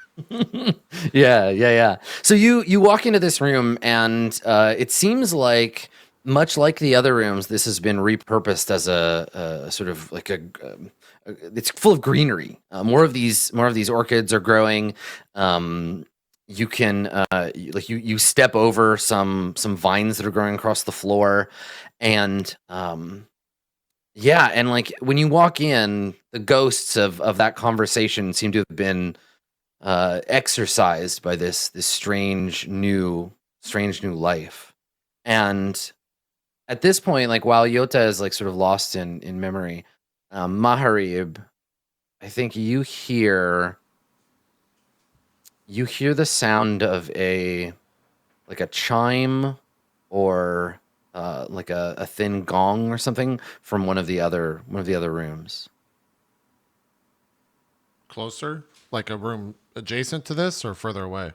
Yeah. So you walk into this room, and it seems like, much like the other rooms, this has been repurposed as a sort of like it's full of greenery. More of these orchids are growing. You can you step over some vines that are growing across the floor, and and like when you walk in, the ghosts of that conversation seem to have been exorcised by this strange new life. And at this point, like while Yota is like sort of lost in memory, Mihari, I think you hear the sound of a chime or like a thin gong or something from one of the other rooms. Closer, like a room adjacent to this, or further away?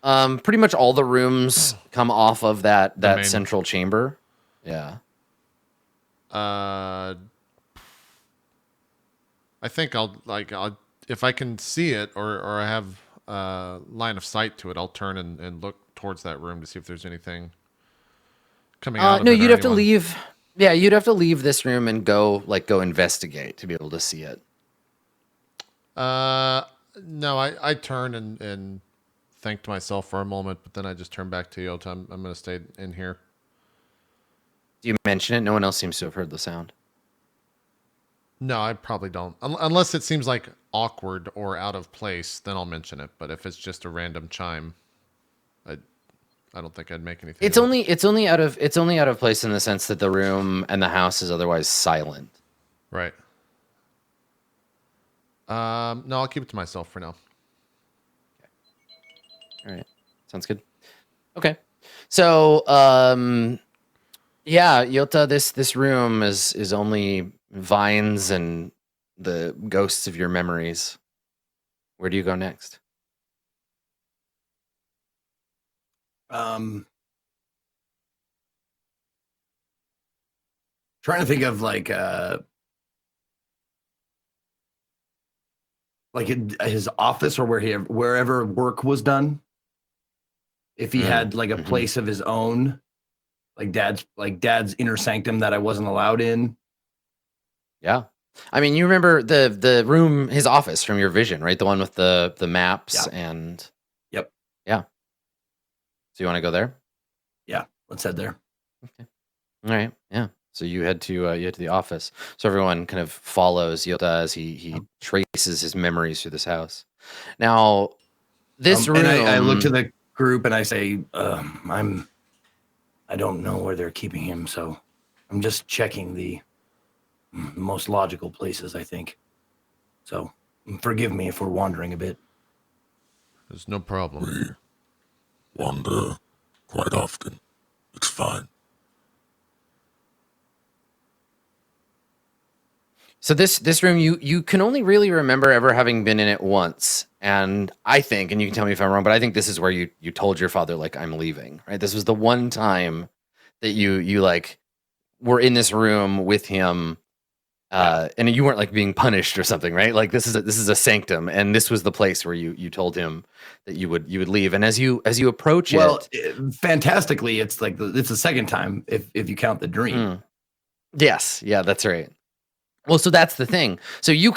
Pretty much all the rooms come off of that central chamber. Yeah. I think I'll if I can see it or I have line of sight to it, I'll turn and look towards that room to see if there's anything coming out of it. No, you'd have to leave. Yeah, you'd have to leave this room and go investigate to be able to see it. No, I turn and thanked myself for a moment, but then I just turn back to Yota. I'm going to stay in here. Do you mention it? No one else seems to have heard the sound. No, I probably don't. Unless it seems like awkward or out of place, then I'll mention it. But if it's just a random chime, I don't think I'd make anything. It's only out of place in the sense that the room and the house is otherwise silent. Right. No, I'll keep it to myself for now. All right. Sounds good. Okay. So, Yota, this room is only vines and the ghosts of your memories. Where do you go next? Trying to think of his office or wherever work was done. If he had like a place of his own, like dad's inner sanctum that I wasn't allowed in. Yeah. I mean, you remember the room, his office from your vision, right? The one with the maps and. Yep. Yeah. So you want to go there? Yeah, let's head there. Okay. All right. Yeah. So you head to the office. So everyone kind of follows Yota as he traces his memories through this house. Now, this room. And I look to the group and I say, I don't know where they're keeping him, so I'm just checking the most logical places, I think. So forgive me if we're wandering a bit. There's no problem. We wander quite often. It's fine. So this room, you can only really remember ever having been in it once. And I think, and you can tell me if I'm wrong, but I think this is where you told your father, like, I'm leaving, right? This was the one time that you like were in this room with him, and you weren't like being punished or something, right? Like this is a sanctum, and this was the place where you told him that you would leave. And as you approach fantastically, it's like it's the second time if you count the dream. Yes, yeah, that's right. Well, so that's the thing. So you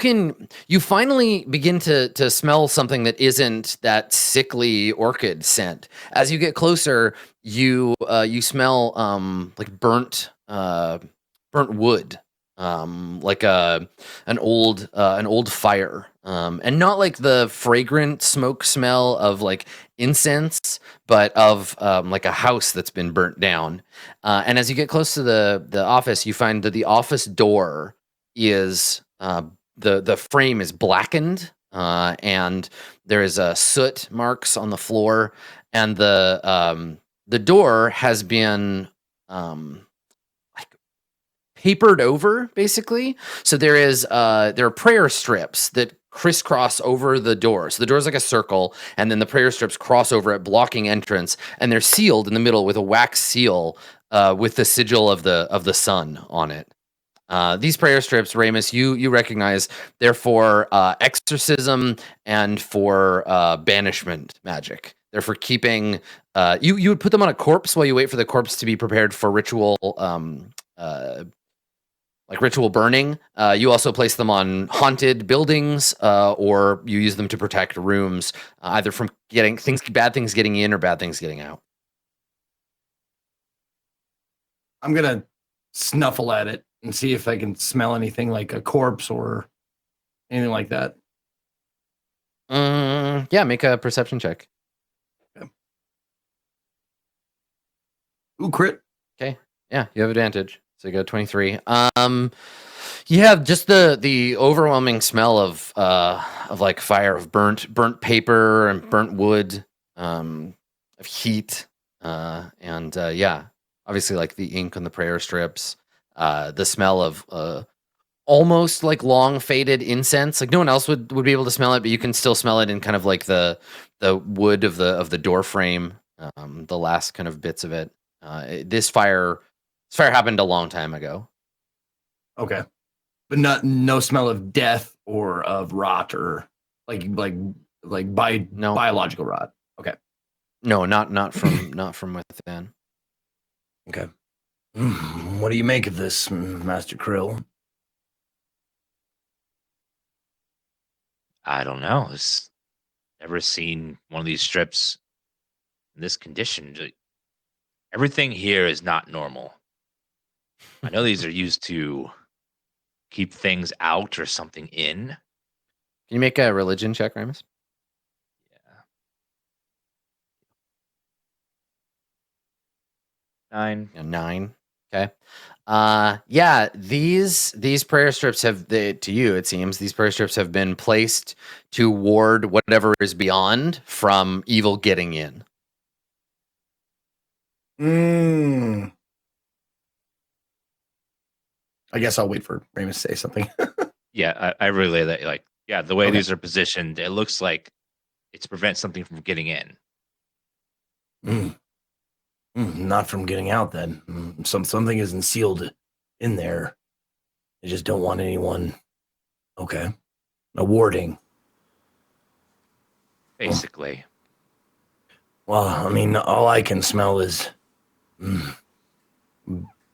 finally begin to smell something that isn't that sickly orchid scent. As you get closer, you smell like burnt wood, like an old fire, and not like the fragrant smoke smell of like incense, but of like a house that's been burnt down. And as you get close to the office, you find that the office door is the frame is blackened, and there is soot marks on the floor, and the door has been like papered over, basically. So there are prayer strips that crisscross over the door. So the door is like a circle, and then the prayer strips cross over it, blocking entrance, and they're sealed in the middle with a wax seal with the sigil of the sun on it. These prayer strips, Ramus, you recognize they're for exorcism and for banishment magic. They're for keeping. You would put them on a corpse while you wait for the corpse to be prepared for ritual, like ritual burning. You also place them on haunted buildings, or you use them to protect rooms, either from bad things getting in or bad things getting out. I'm gonna snuffle at it and see if I can smell anything like a corpse or anything like that. Yeah, make a perception check. Okay. Ooh, crit. Okay. Yeah, you have advantage. So you go 23. You have just the overwhelming smell of like fire, of burnt paper and burnt wood, of heat, and yeah, obviously like the ink on the prayer strips. The smell of almost like long faded incense. Like no one else would be able to smell it, but you can still smell it in kind of like the wood of the door frame, the last kind of bits of it. This fire happened a long time ago. Okay, but no smell of death or of rot or biological rot. Okay. No, not from within. Okay. What do you make of this, Master Krill? I don't know. I've never seen one of these strips in this condition. Everything here is not normal. I know these are used to keep things out or something in. Can you make a religion check, Ramus? Yeah. 9. Okay. Yeah, these prayer strips to you, it seems, these prayer strips have been placed to ward whatever is beyond from evil getting in. I guess I'll wait for Ramus to say something. Yeah, I relay that. Like, yeah, the way these are positioned, it looks like it's to prevent something from getting in. Not from getting out, then. Something isn't sealed in there. They just don't want anyone. Okay. A warding. Basically. Well, I mean, all I can smell is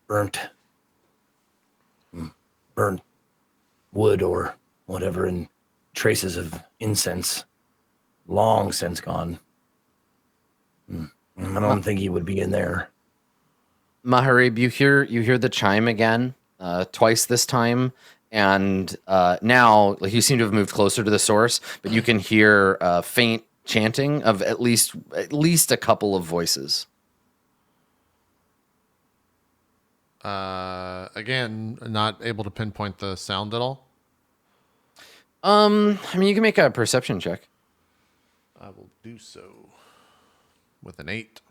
burnt wood or whatever, and traces of incense long since gone. I don't think he would be in there. Mihari, you hear the chime again, twice this time, and now like you seem to have moved closer to the source, but you can hear faint chanting of at least a couple of voices. Again, not able to pinpoint the sound at all. I mean, you can make a perception check. I will do so with an 8.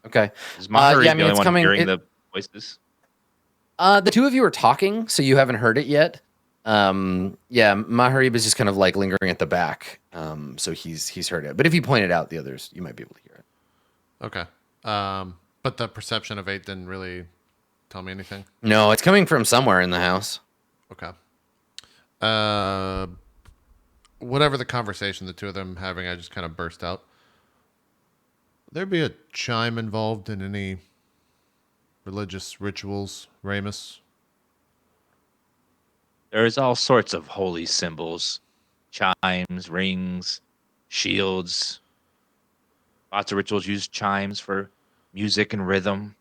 Okay. Is Mihari yeah, I mean, the only it's one coming- hearing it- the voices? The two of you are talking, so you haven't heard it yet. Yeah, Maharib is just kind of like lingering at the back. So he's heard it. But if you point it out, the others, you might be able to hear it. Okay. But the perception of 8 didn't really tell me anything. No, it's coming from somewhere in the house. Okay. Whatever the conversation the two of them having, I just kind of burst out. Would there be a chime involved in any religious rituals, Ramus? There's all sorts of holy symbols, chimes, rings, shields. Lots of rituals use chimes for music and rhythm.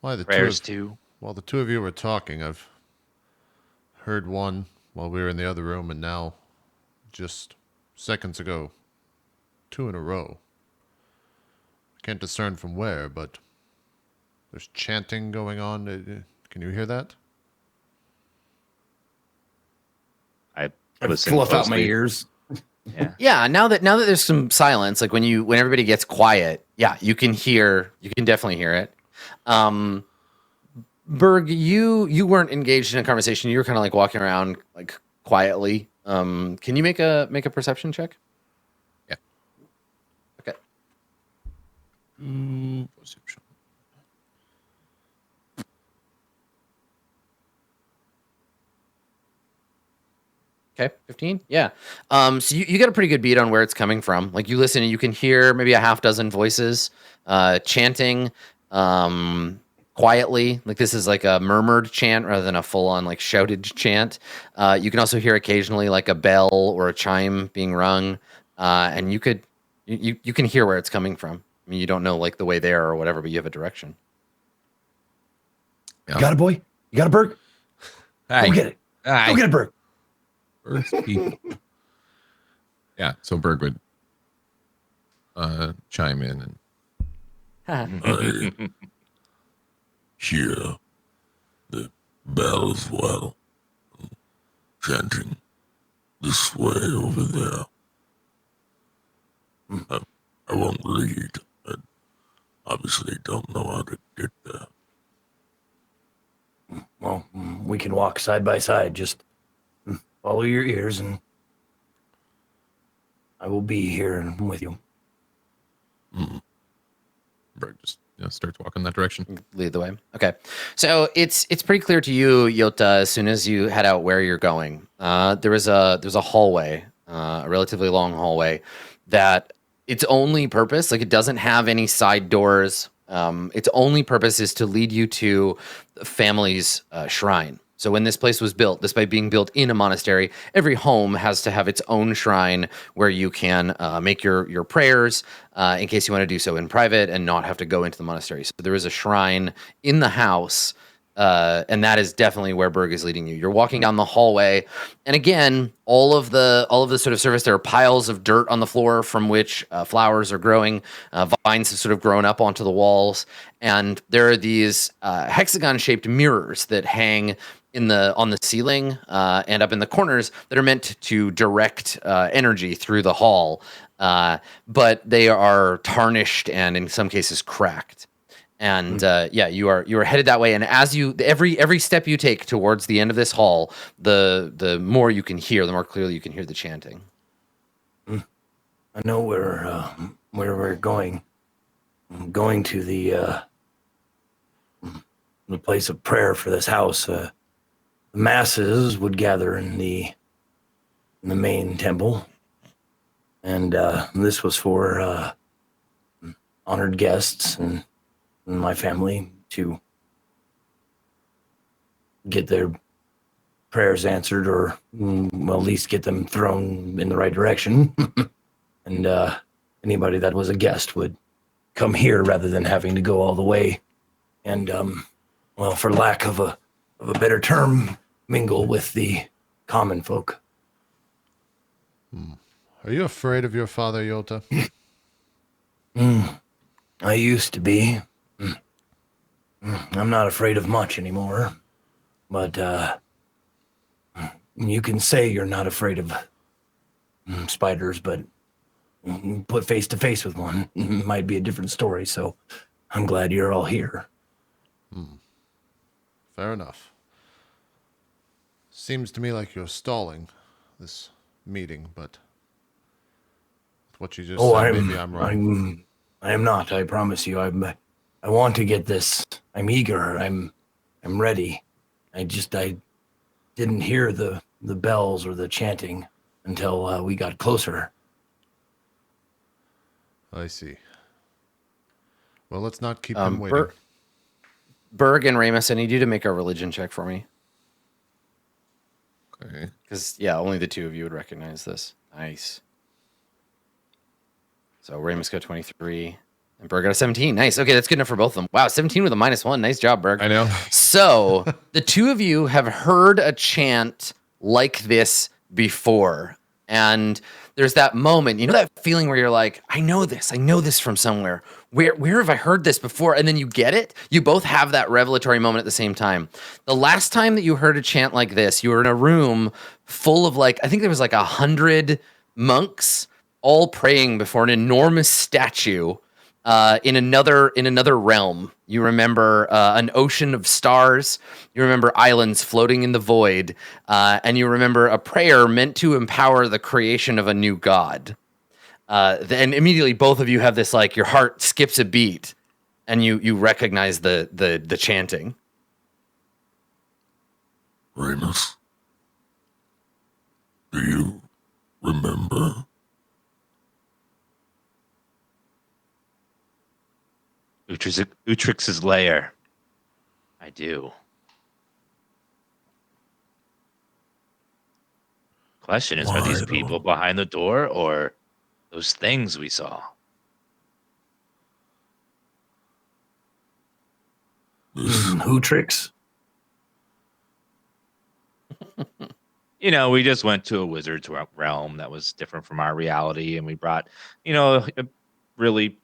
Why the Prayers two too. While the two of you were talking, I've heard one while we were in the other room, and now, just seconds ago, 2 in a row. I can't discern from where, but there's chanting going on. Can you hear that? I I listen fluff out my closely. ears. Yeah. Yeah, now that there's some silence, like when everybody gets quiet, yeah, you can definitely hear it. Berg, you weren't engaged in a conversation. You were kind of like walking around like quietly. Can you make a perception check? Yeah. Okay. Perception. Okay, 15. Yeah. So you get a pretty good beat on where it's coming from. Like you listen and you can hear maybe a half dozen voices chanting quietly. Like this is like a murmured chant rather than a full-on like shouted chant. You can also hear occasionally like a bell or a chime being rung, and you can hear where it's coming from. I mean, you don't know like the way there or whatever, but you have a direction. You got it, boy? You got it, Berg? Hey. Go get it. Go get it, Berg. Berg's people. Yeah, so Berg would chime in and I hear the bell as well, chanting this way over there. I won't lead. I obviously don't know how to get there. Well, we can walk side by side. Just follow your ears, and I will be here and with you. Berg just starts walking that direction. Lead the way. Okay. So it's pretty clear to you, Yota, as soon as you head out where you're going. There's a hallway, a relatively long hallway that its only purpose, like it doesn't have any side doors. Its only purpose is to lead you to the family's shrine. So when this place was built, despite being built in a monastery, every home has to have its own shrine where you can make your prayers in case you want to do so in private and not have to go into the monastery. So there is a shrine in the house, and that is definitely where Berg is leading you. You're walking down the hallway, and again, all of the sort of surface, there are piles of dirt on the floor from which flowers are growing. Vines have sort of grown up onto the walls, and there are these hexagon-shaped mirrors that hang on the ceiling and up in the corners that are meant to direct energy through the hall, but they are tarnished and in some cases cracked. And yeah, you are headed that way. And as every step you take towards the end of this hall, the more you can hear, the more clearly you can hear the chanting. I know where we're going. I'm going to the place of prayer for this house. The masses would gather in the main temple, and this was for honored guests and my family to get their prayers answered, or well, at least get them thrown in the right direction. And anybody that was a guest would come here rather than having to go all the way and well, for lack of a better term, mingle with the common folk. Are you afraid of your father, Yota? I used to be. I'm not afraid of much anymore. But you can say you're not afraid of spiders, but put face to face with one might be a different story. So I'm glad you're all here. Fair enough. Seems to me like you're stalling this meeting, but what you just said, maybe I'm wrong. I am not. I promise you. I want to get this. I'm eager. I'm ready. I didn't hear the bells or the chanting until we got closer. I see. Well, let's not keep him waiting. Berg and Ramus, I need you to make a religion check for me. Okay. Because, yeah, only the two of you would recognize this. Nice. So Ramus got 23, and Berg got a 17. Nice. Okay, that's good enough for both of them. Wow, 17 with a -1. Nice job, Berg. I know. So the two of you have heard a chant like this before. And there's that moment, you know, that feeling where you're like, I know this from somewhere. Where have I heard this before? And then you get it. You both have that revelatory moment at the same time. The last time that you heard a chant like this, you were in a room full of I think there was 100 monks all praying before an enormous statue in another realm. You remember an ocean of stars. You remember islands floating in the void, and you remember a prayer meant to empower the creation of a new god. And immediately, both of you have this your heart skips a beat, and you recognize the chanting. Ramus, do you remember? Utrix's lair. I do. Question is, are these people behind the door or those things we saw? Utrix? We just went to a wizard's realm that was different from our reality, and we brought, a really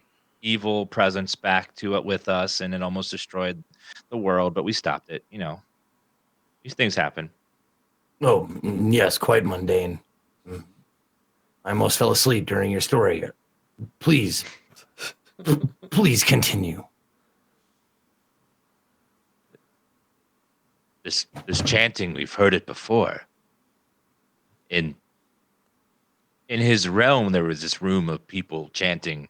evil presence back to it with us, and it almost destroyed the world, but we stopped it. These things happen. Oh, yes, quite mundane. I almost fell asleep during your story. Please continue. This chanting, we've heard it before. In his realm, there was this room of people chanting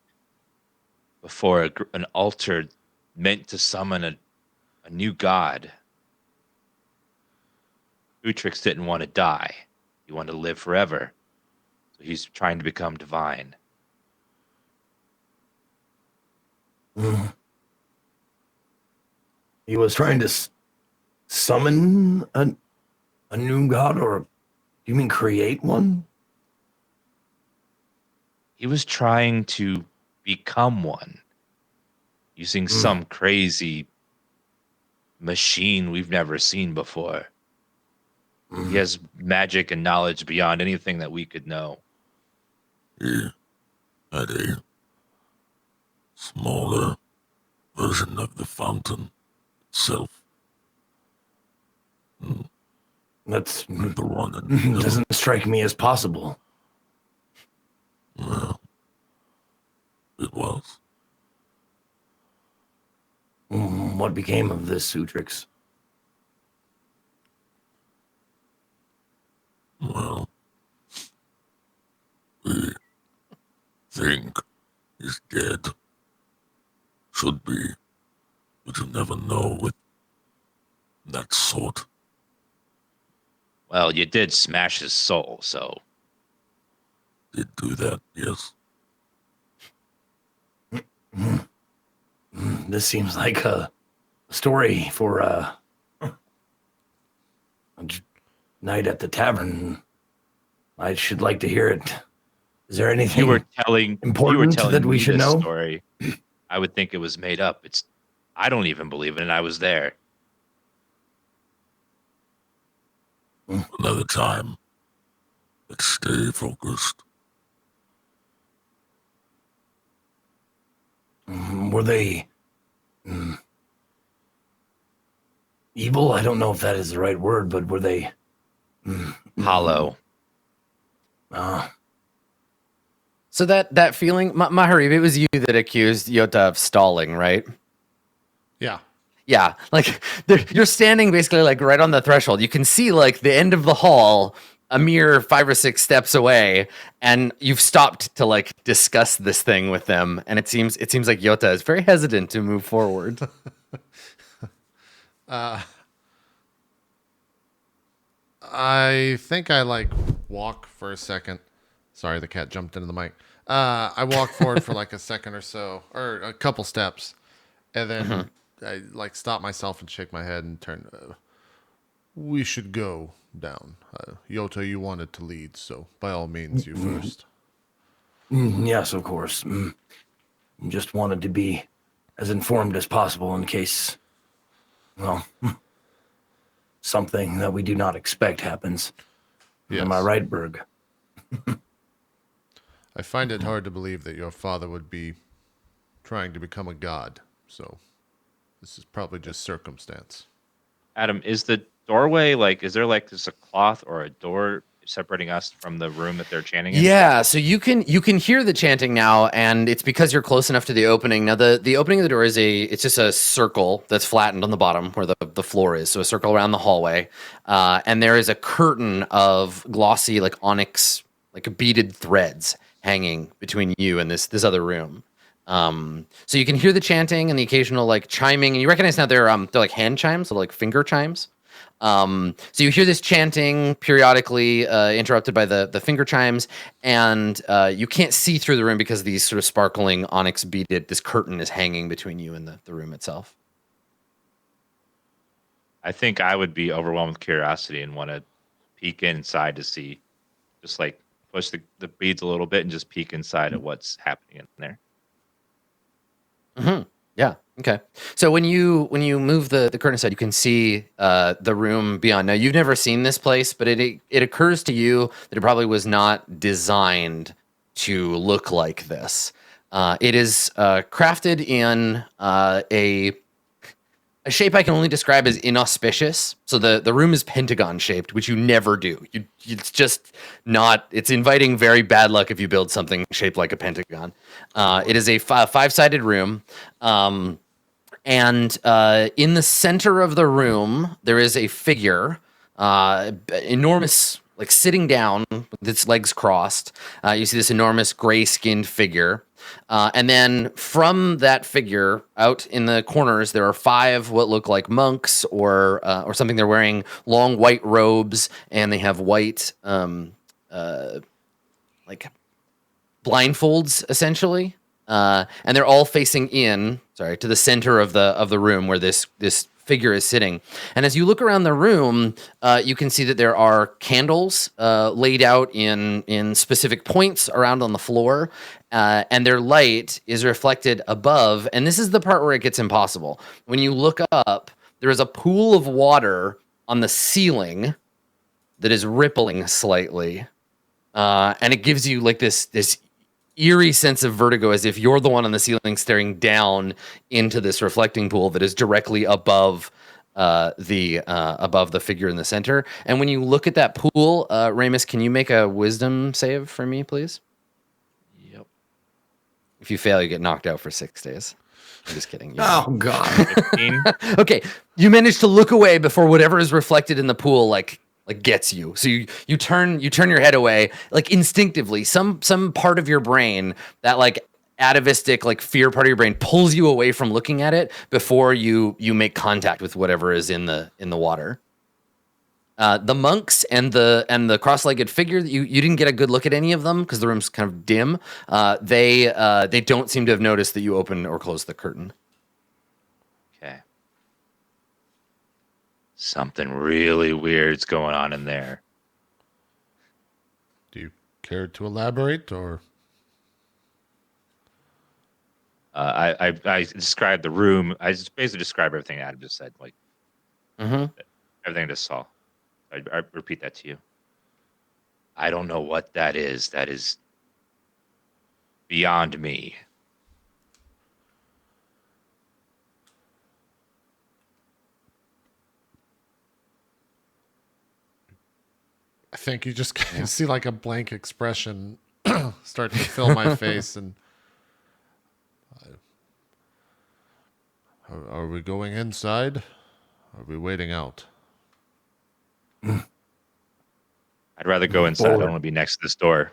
before an altar meant to summon a new god. Utrix didn't want to die. He wanted to live forever. So he's trying to become divine. He was trying to summon a new god, or do you mean create one? He was trying to become one using some crazy machine we've never seen before. He has magic and knowledge beyond anything that we could know. He had a smaller version of the fountain itself. That's the one doesn't strike me as possible. Well, it was. What became of this Utrix? Well, we think he's dead. Should be, but you never know with that sort. Well, you did smash his soul, so. Did do that, yes. This seems like a story for a night at the tavern. I should like to hear it. Is there anything important that we should know? Story. I would think it was made up. I don't even believe it, and I was there. Another time. Let's stay focused. Were they evil? I don't know if that is the right word, but were they hollow? So that feeling, Mihari, it was you that accused Yota of stalling, right? Yeah. Yeah, like you're standing basically like right on the threshold. You can see like the end of the hall a mere 5 or 6 steps away, and you've stopped to like discuss this thing with them. And it seems like Yota is very hesitant to move forward. I think I like walk for a second. Sorry, the cat jumped into the mic. I walk forward for like a second or so, or a couple steps, and then I like stop myself and shake my head and turn. We should go down. Yota, you wanted to lead, so by all means, you first. Yes, of course. Just wanted to be as informed as possible in case, well, something that we do not expect happens. Yes. Am I right, Berg? I find it hard to believe that your father would be trying to become a god, so this is probably just circumstance. Adam, is the doorway is there like just a cloth or a door separating us from the room that they're chanting in? Yeah, so you can hear the chanting now, and it's because you're close enough to the opening. Now the opening of the door it's just a circle that's flattened on the bottom where the floor is, so a circle around the hallway, and there is a curtain of glossy like onyx like beaded threads hanging between you and this other room. So you can hear the chanting and the occasional like chiming, and you recognize now they're like hand chimes, so like finger chimes. So you hear this chanting periodically, interrupted by the finger chimes, and you can't see through the room because these sort of sparkling onyx beaded, this curtain is hanging between you and the room itself. I think I would be overwhelmed with curiosity and want to peek inside to see, just like push the beads a little bit and just peek inside at what's happening in there. Yeah. Okay. So when you move the curtain aside, you can see the room beyond. Now you've never seen this place, but it occurs to you that it probably was not designed to look like this. It is crafted in a shape I can only describe as inauspicious. So the room is pentagon shaped, which you never do. It's just not. It's inviting very bad luck if you build something shaped like a pentagon. It is a 5-sided room, and in the center of the room there is a figure, enormous, like sitting down with its legs crossed. You see this enormous gray-skinned figure. And then from that figure, out in the corners, there are 5 what look like monks or something. They're wearing long white robes, and they have white like blindfolds essentially. And they're all facing to the center of the room where this figure is sitting. And as you look around the room, you can see that there are candles laid out in specific points around on the floor, and their light is reflected above. And this is the part where it gets impossible. When you look up, there is a pool of water on the ceiling that is rippling slightly, and it gives you like this eerie sense of vertigo, as if you're the one on the ceiling staring down into this reflecting pool that is directly above the figure in the center. And when you look at that pool, Ramus, can you make a wisdom save for me, please? Yep. If you fail, you get knocked out for 6 days. I'm just kidding. Oh God. 15. Okay, you manage to look away before whatever is reflected in the pool like gets you. So you turn your head away, like instinctively. Some part of your brain, that like atavistic like fear part of your brain, pulls you away from looking at it before you make contact with whatever is in the water. The monks and the cross-legged figure, you didn't get a good look at any of them because the room's kind of dim. They don't seem to have noticed that you opened or closed the curtain. Okay. Something really weird's going on in there. Do you care to elaborate, or? I described the room. I just basically described everything Adam just said, like everything I just saw. I repeat that to you. I don't know what that is. That is beyond me. I think you just see like a blank expression start to fill my face. And are we going inside? Are we waiting out? I'd rather go inside. I don't want to be next to this door.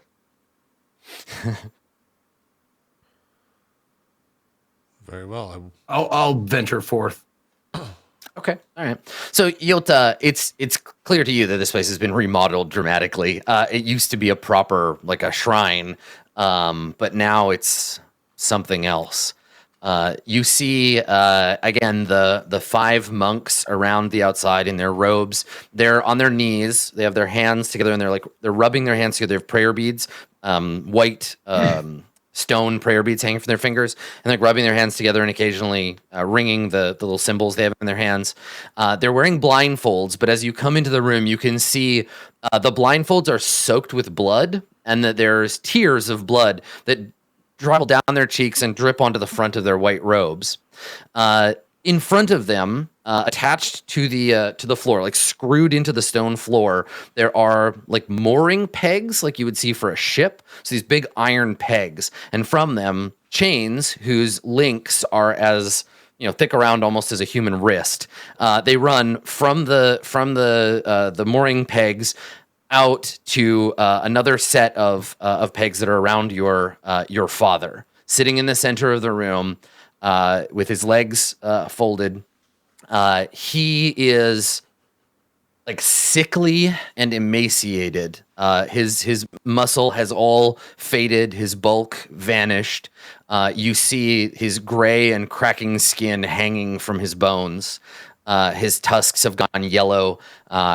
Very well. I'll venture forth. Okay, all right. So Yota, it's clear to you that this place has been remodeled dramatically. It used to be a proper like a shrine, but now it's something else. You see again the 5 monks around the outside in their robes. They're on their knees. They have their hands together, and they're rubbing their hands together. They have prayer beads, white stone prayer beads hanging from their fingers, and they're rubbing their hands together and occasionally ringing the little symbols they have in their hands. They're wearing blindfolds, but as you come into the room, you can see the blindfolds are soaked with blood, and that there's tears of blood that dribble down their cheeks and drip onto the front of their white robes. In front of them, attached to the floor, like screwed into the stone floor, there are like mooring pegs, like you would see for a ship. So these big iron pegs, and from them chains whose links are as thick around almost as a human wrist. They run from the mooring pegs out to another set of pegs that are around your father, sitting in the center of the room with his legs folded. He is like sickly and emaciated. His muscle has all faded, his bulk vanished. You see his gray and cracking skin hanging from his bones. His tusks have gone yellow.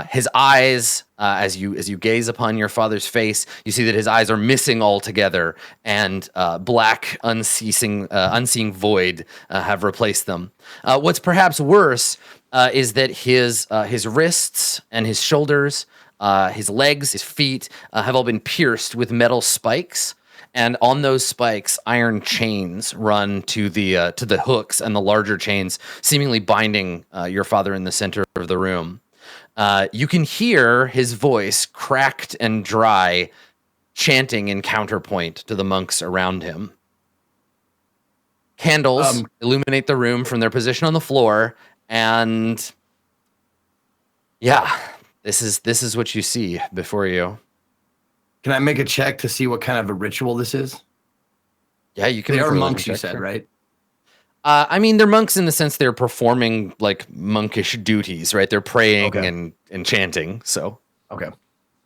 His eyes, as you gaze upon your father's face, you see that his eyes are missing altogether, and black, unseeing void have replaced them. What's perhaps worse is that his wrists and his shoulders, his legs, his feet have all been pierced with metal spikes. And on those spikes, iron chains run to the hooks and the larger chains, seemingly binding your father in the center of the room. You can hear his voice, cracked and dry, chanting in counterpoint to the monks around him. Candles illuminate the room from their position on the floor, and yeah, this is what you see before you. Can I make a check to see what kind of a ritual this is? Yeah, you can. They are monks, you said, right? I mean, they're monks in the sense they're performing like monkish duties, right? They're praying and chanting. So okay,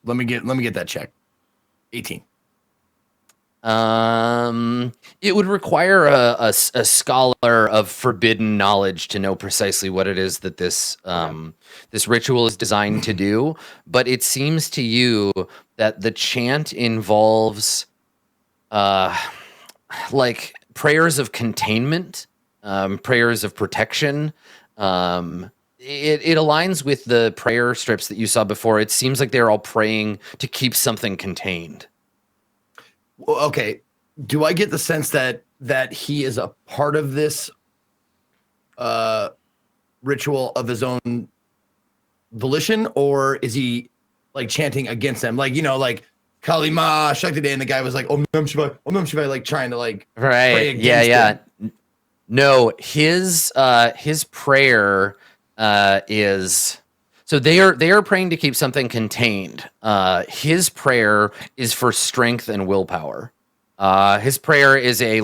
let me get that check. 18. It would require a scholar of forbidden knowledge to know precisely what it is that this ritual is designed to do. But it seems to you that the chant involves like prayers of containment, prayers of protection. It aligns with the prayer strips that you saw before. It seems like they're all praying to keep something contained. Okay. Do I get the sense that he is a part of this ritual of his own volition, or is he like chanting against them? Like, like Kalima Shakti Day, and the guy was like, Om Nam Shivaya, like trying to like pray against him. No, his prayer is. So they are praying to keep something contained. His prayer is for strength and willpower. His prayer is a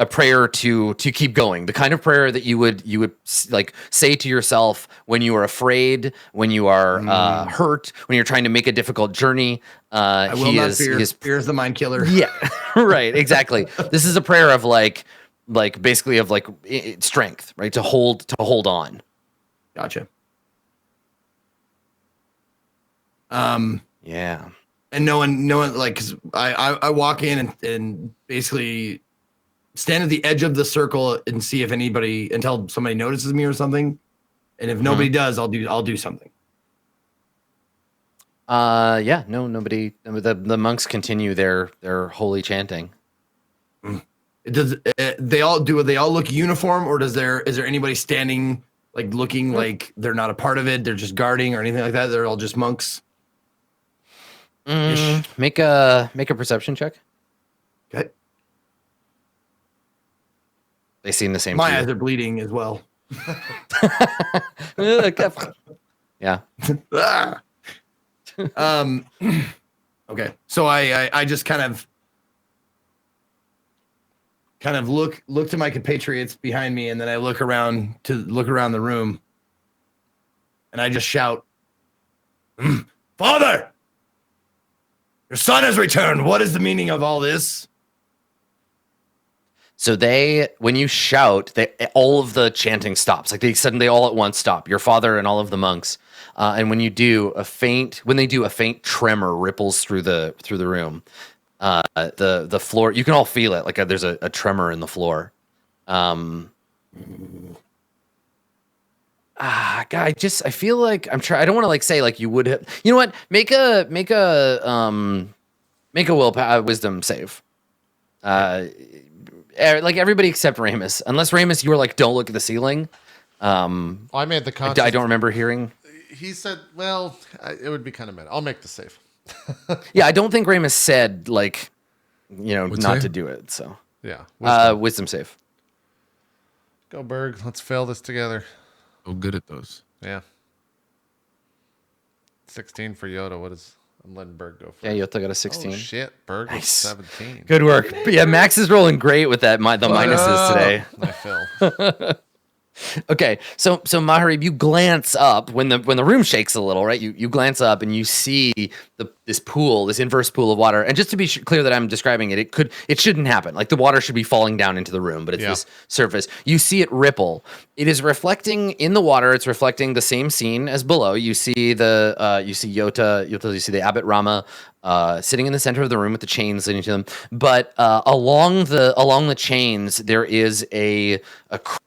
prayer to keep going. The kind of prayer that you would like say to yourself when you are afraid, when you are hurt, when you're trying to make a difficult journey. I will not fear. Fear is the mind killer. Yeah, right. Exactly. This is a prayer of like basically of like strength, right? To hold on. Gotcha. Yeah. And no one like, cause I walk in and basically stand at the edge of the circle and see if until somebody notices me or something. And if nobody does, I'll do something. Yeah, no, nobody. The monks continue their holy chanting. Does they all look uniform, or is there anybody standing like looking like they're not a part of it? They're just guarding or anything like that. They're all just monks. Make a perception check. Okay. They seem the same. My eyes are bleeding as well. Yeah. Okay. So I just kind of look to my compatriots behind me, and then I look around the room, and I just shout, "Father, your son has returned. What is the meaning of all this?" So when you shout, all of the chanting stops. Like they suddenly all at once stop. Your father and all of the monks. And when they do a faint tremor ripples through the room. The floor, you can all feel it. Like there's a tremor in the floor. God, I feel like I don't want to like say like you would have. You know what? Make a wisdom save. Like everybody except Ramus, unless Ramus, you were like, don't look at the ceiling. I made the conscious. I don't remember hearing. He said, "Well, it would be kind of mad. I'll make the save." Yeah, I don't think Ramus said like, not to do it. So yeah, wisdom save. Go Berg. Let's fail this together. So good at those. Yeah. 16 for Yoda. I'm letting Berg go first. Yeah, Yoda got a 16. Oh shit, Berg Nice. 17. Good work. But yeah, Max is rolling great with the minuses today. I fell. Okay, so Mihari, you glance up when the room shakes a little, right? You glance up and you see this inverse pool of water. And just to be clear that I'm describing it, it shouldn't happen. Like the water should be falling down into the room, but it's this surface. You see it ripple. It is reflecting in the water. It's reflecting the same scene as below. You see Yota, you see the Abbot Rama sitting in the center of the room with the chains leading to them. But along the chains, there is a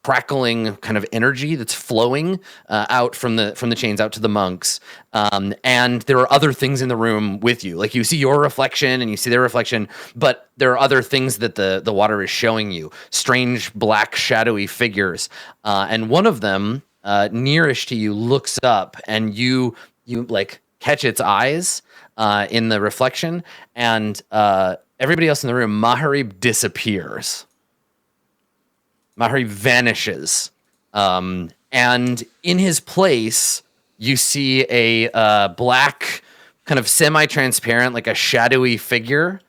crackling kind of energy that's flowing out from the chains out to the monks. And there are other things in the room with you. Like you see your reflection and you see their reflection, but there are other things that the water is showing you. Strange black shadowy figures. And one of them nearest to you looks up and you like catch its eyes in the reflection, and everybody else in the room, Mihari disappears. Mihari vanishes. And in his place, you see a black, kind of semi-transparent, like a shadowy figure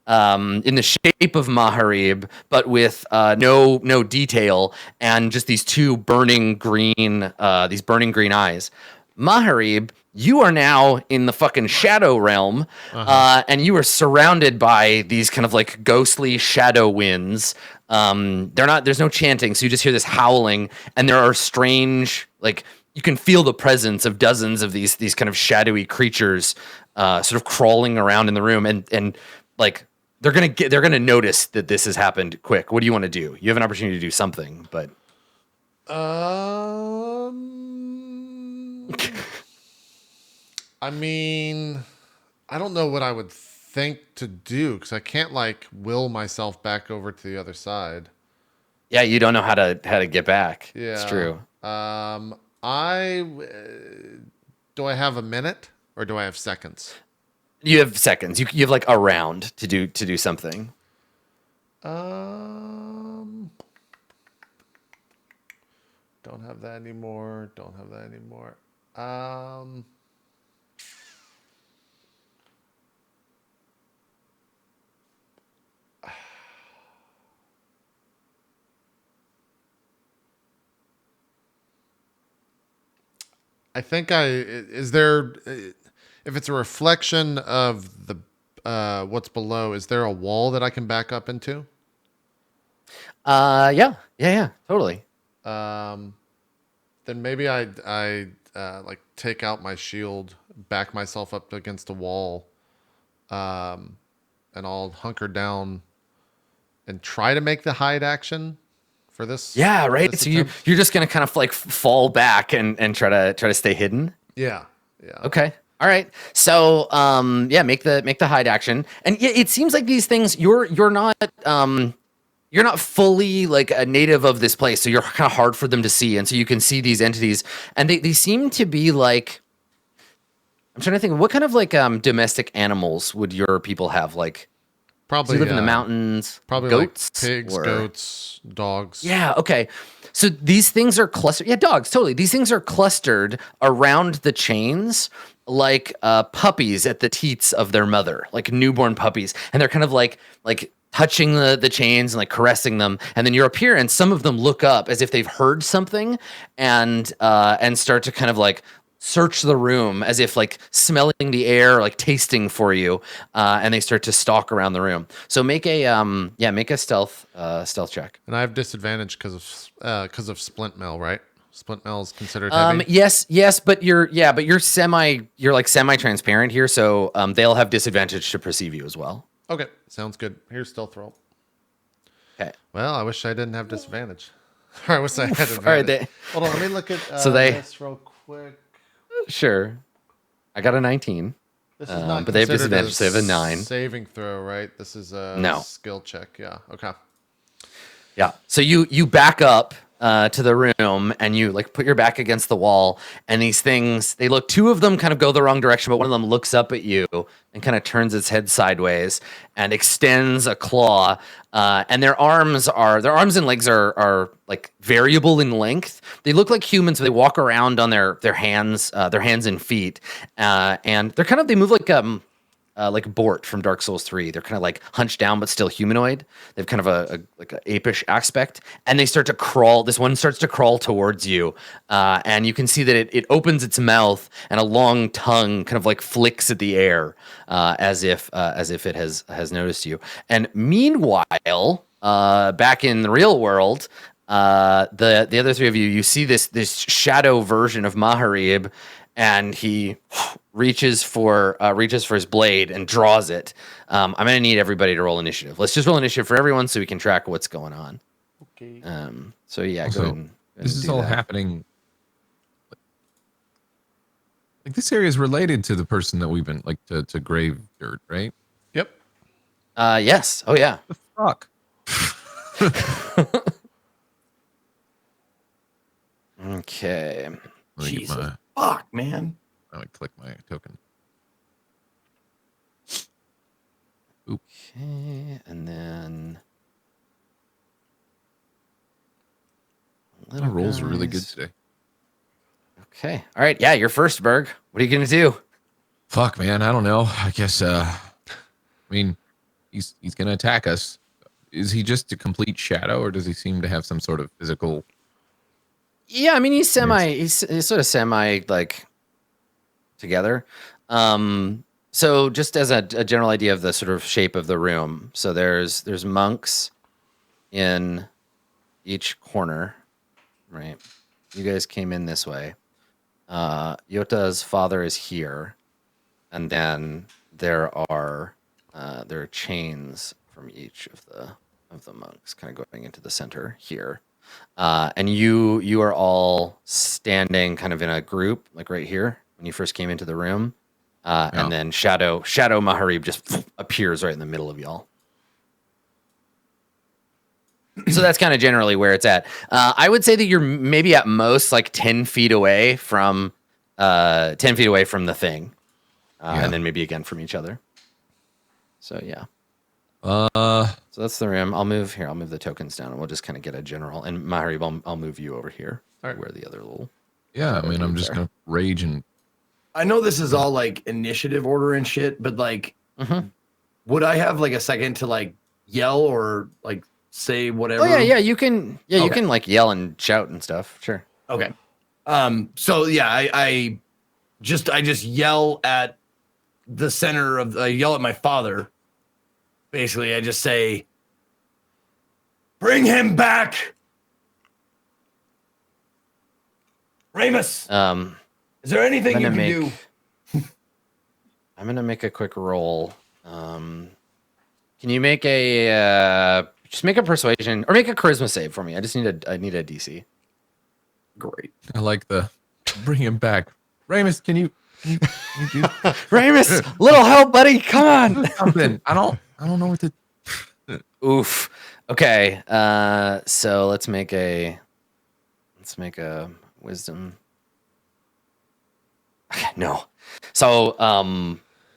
in the shape of Maharib, but with no detail, and just these two burning green eyes. Maharib, you are now in the fucking shadow realm, and you are surrounded by these kind of like ghostly shadow winds. There's no chanting, so you just hear this howling, and there are strange, like, you can feel the presence of dozens of these kind of shadowy creatures sort of crawling around in the room, and like they're gonna notice that this has happened quick. What do you want to do? You have an opportunity to do something, but I mean, I don't know what I would think to do because I can't like will myself back over to the other side. Yeah, you don't know how to get back. Yeah, it's true. Do I have a minute or do I have seconds? You have seconds. You have like a round to do something. Don't have that anymore. I think is there, if it's a reflection of the what's below, is there a wall that I can back up into? Yeah, totally. Then maybe I like take out my shield, back myself up against a wall, and I'll hunker down and try to make the hide action for this. Yeah, right. This So attempt. you're just gonna kind of like fall back and try to stay hidden. Yeah. Okay. All right. So yeah, make the hide action. And yeah, it seems like these things you're not fully like a native of this place, so you're kind of hard for them to see. And so you can see these entities, and they seem to be like, I'm trying to think, what kind of like domestic animals would your people have? Like, Probably do you live in the mountains? Probably goats, like pigs, or... goats, dogs. Yeah. Okay. So these things are clustered. Yeah, dogs. Totally. These things are clustered around the chains, like puppies at the teats of their mother, like newborn puppies, and they're kind of like touching the chains and like caressing them. And then your appearance, some of them look up as if they've heard something, and start to kind of like search the room as if like smelling the air, like tasting for you, and they start to stalk around the room. So make a stealth check. And I have disadvantage because of splint mail, right? Splint mail is considered heavy. Yes, but you're like semi-transparent here, so they'll have disadvantage to perceive you as well. Okay, sounds good. Here's stealth roll. Okay. Well, I wish I didn't have disadvantage. Or I wish I had advantage. All right, Hold on, let me look at this real quick. Sure. I got a 19. This is not but they have disadvantage, so they have a 9. Saving throw, right? This is a No. skill check. Yeah. Okay. Yeah. So you back up to the room, and you like put your back against the wall, and these things, they look, two of them kind of go the wrong direction, but one of them looks up at you and kind of turns its head sideways and extends a claw, and their arms and legs are like variable in length. They look like humans, but they walk around on their hands and feet, and they move like Bort from Dark Souls 3. They're kind of like hunched down, but still humanoid. They have kind of a apish aspect, and they start to crawl. This one starts to crawl towards you, and you can see that it opens its mouth, and a long tongue kind of like flicks at the air, as if it has noticed you. And meanwhile, back in the real world, the other three of you see this shadow version of Mihari, and he reaches for his blade and draws it. I'm gonna need everybody to roll initiative. Let's just roll initiative for everyone so we can track what's going on. Okay. So yeah, Also, go ahead and this is do all that. happening. Like this area is related to the person that we've been like to Grave Dirt, right? Yep. Yes. Oh yeah. The fuck. Okay. Let me get Jesus. Fuck, man. I click my token. Okay, and then The rolls are really good today. Okay. All right. Yeah, you're first, Berg. What are you gonna do? Fuck, man. I don't know. I guess. I mean, he's gonna attack us. Is he just a complete shadow, or does he seem to have some sort of physical? Yeah, I mean he's sort of semi like together. So just as a general idea of the sort of shape of the room, so there's monks in each corner, right? You guys came in this way. Yota's father is here, and then there are chains from each of the monks kind of going into the center here. And you are all standing kind of in a group, like right here when you first came into the room. And then Shadow Mihari just appears right in the middle of y'all. So that's kind of generally where it's at. I would say that you're maybe at most like 10 feet away from the thing. And then maybe again from each other. So yeah. So that's the room. I'll move the tokens down, and we'll just kind of get a general. And Mihari, I'll move you over here. All right, where the other little. Yeah, I mean, I'm just gonna rage and. I know this is all like initiative order and shit, but like, would I have like a second to like yell or like say whatever? Oh yeah, you can. Yeah, you can like yell and shout and stuff. Sure. Okay. So yeah, I just yell at the center of. I yell at my father. Basically, I just say, "Bring him back, Ramus." Is there anything you can do? I'm gonna make a quick roll. Can you make a just make a persuasion or make a charisma save for me? I need a DC. Great. I like the bring him back. Ramus, can you Ramus, little help, buddy. Come on. Something. I don't know what to. Oof. Okay. So let's make a wisdom. Okay, no. So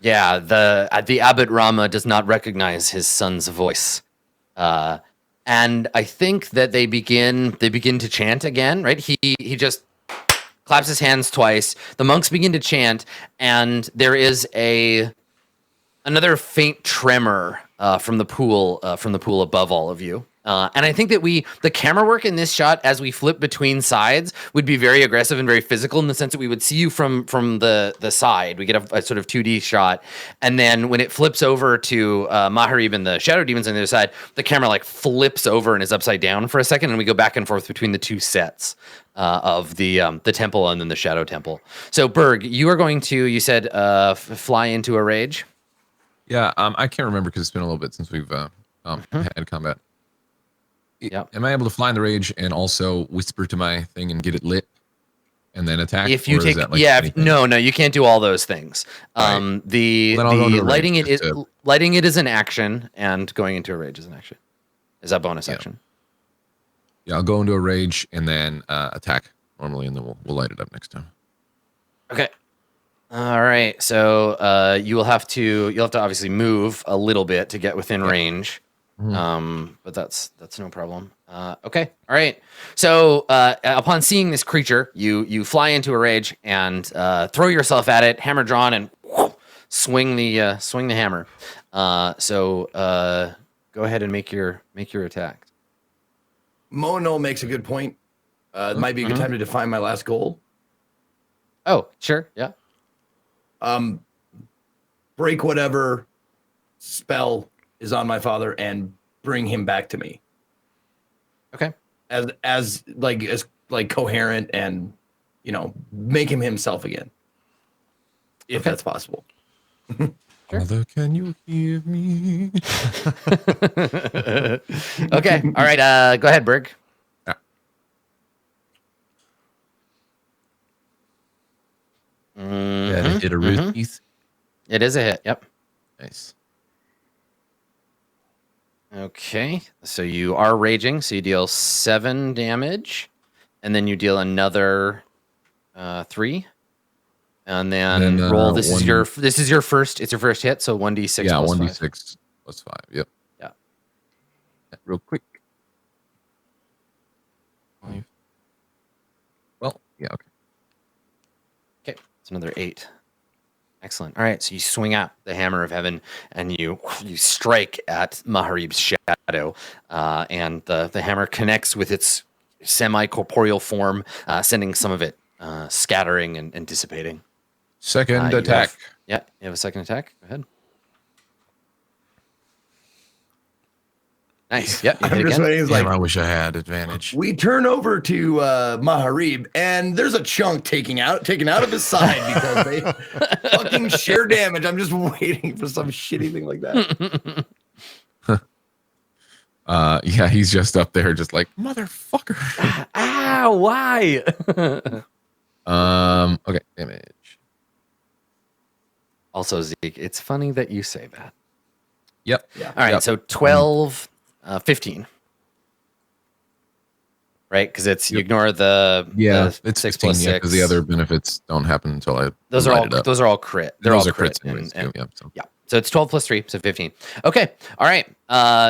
yeah, the Abbot Rama does not recognize his son's voice. And I think that they begin to chant again, right? He just claps his hands twice. The monks begin to chant, and there is another faint tremor from the pool above all of you. And I think that the camera work in this shot as we flip between sides would be very aggressive and very physical in the sense that we would see you from the side. We get a sort of 2D shot. And then when it flips over to Mihari and the shadow demons on the other side, the camera like flips over and is upside down for a second. And we go back and forth between the two sets of the temple and then the shadow temple. So Berg, you are going to, you said, fly into a rage. Yeah, I can't remember because it's been a little bit since we've had combat. Yeah. Am I able to fly in the rage and also whisper to my thing and get it lit and then attack? If you take, no, you can't do all those things. Right. The lighting it is lighting it is an action, and going into a rage is an action. Is that bonus action? Yeah, I'll go into a rage and then attack normally, and then we'll light it up next time. Okay. All right. So you'll have to obviously move a little bit to get within range. But that's no problem. Okay. All right. So upon seeing this creature, you fly into a rage and throw yourself at it, hammer drawn, and swing the hammer. So go ahead and make your attack. Mono makes a good point. It might be a good time to define my last goal. Oh, sure. Yeah. Break whatever spell is on my father and bring him back to me. Okay. As coherent and, make him himself again. If that's possible. Sure. Father, can you hear me? Okay. All right. Go ahead, Berg. Yeah. Mm-hmm. Hit a root piece. It is a hit. Yep. Nice. Okay, so you are raging, so you deal 7 damage, and then you deal another 3, and then roll. This is your first. It's your first hit, so 1d6. Yeah, plus 1d6 plus 5. Yep. Yeah. Real quick. 5. Well, yeah. Okay. Okay, it's another 8. Excellent. All right, so you swing out the hammer of heaven and you strike at Maharib's shadow, and the hammer connects with its semi-corporeal form, sending some of it scattering and dissipating. Second attack. You have a second attack. Go ahead. Nice. Yep. I'm just waiting. Damn, I wish I had advantage. We turn over to Maharib, and there's a chunk taken out of his side because they fucking share damage. I'm just waiting for some shitty thing like that. Yeah, he's just up there, just like motherfucker. Why? Okay, damage. Also, Zeke, it's funny that you say that. Yep. Yeah. All right, so 12, 15. Right, because you ignore the it's 6 15, plus 6. because the other benefits don't happen until I. Those are all crit. They're all crit. So it's 12 plus 3, so 15. Okay. All right.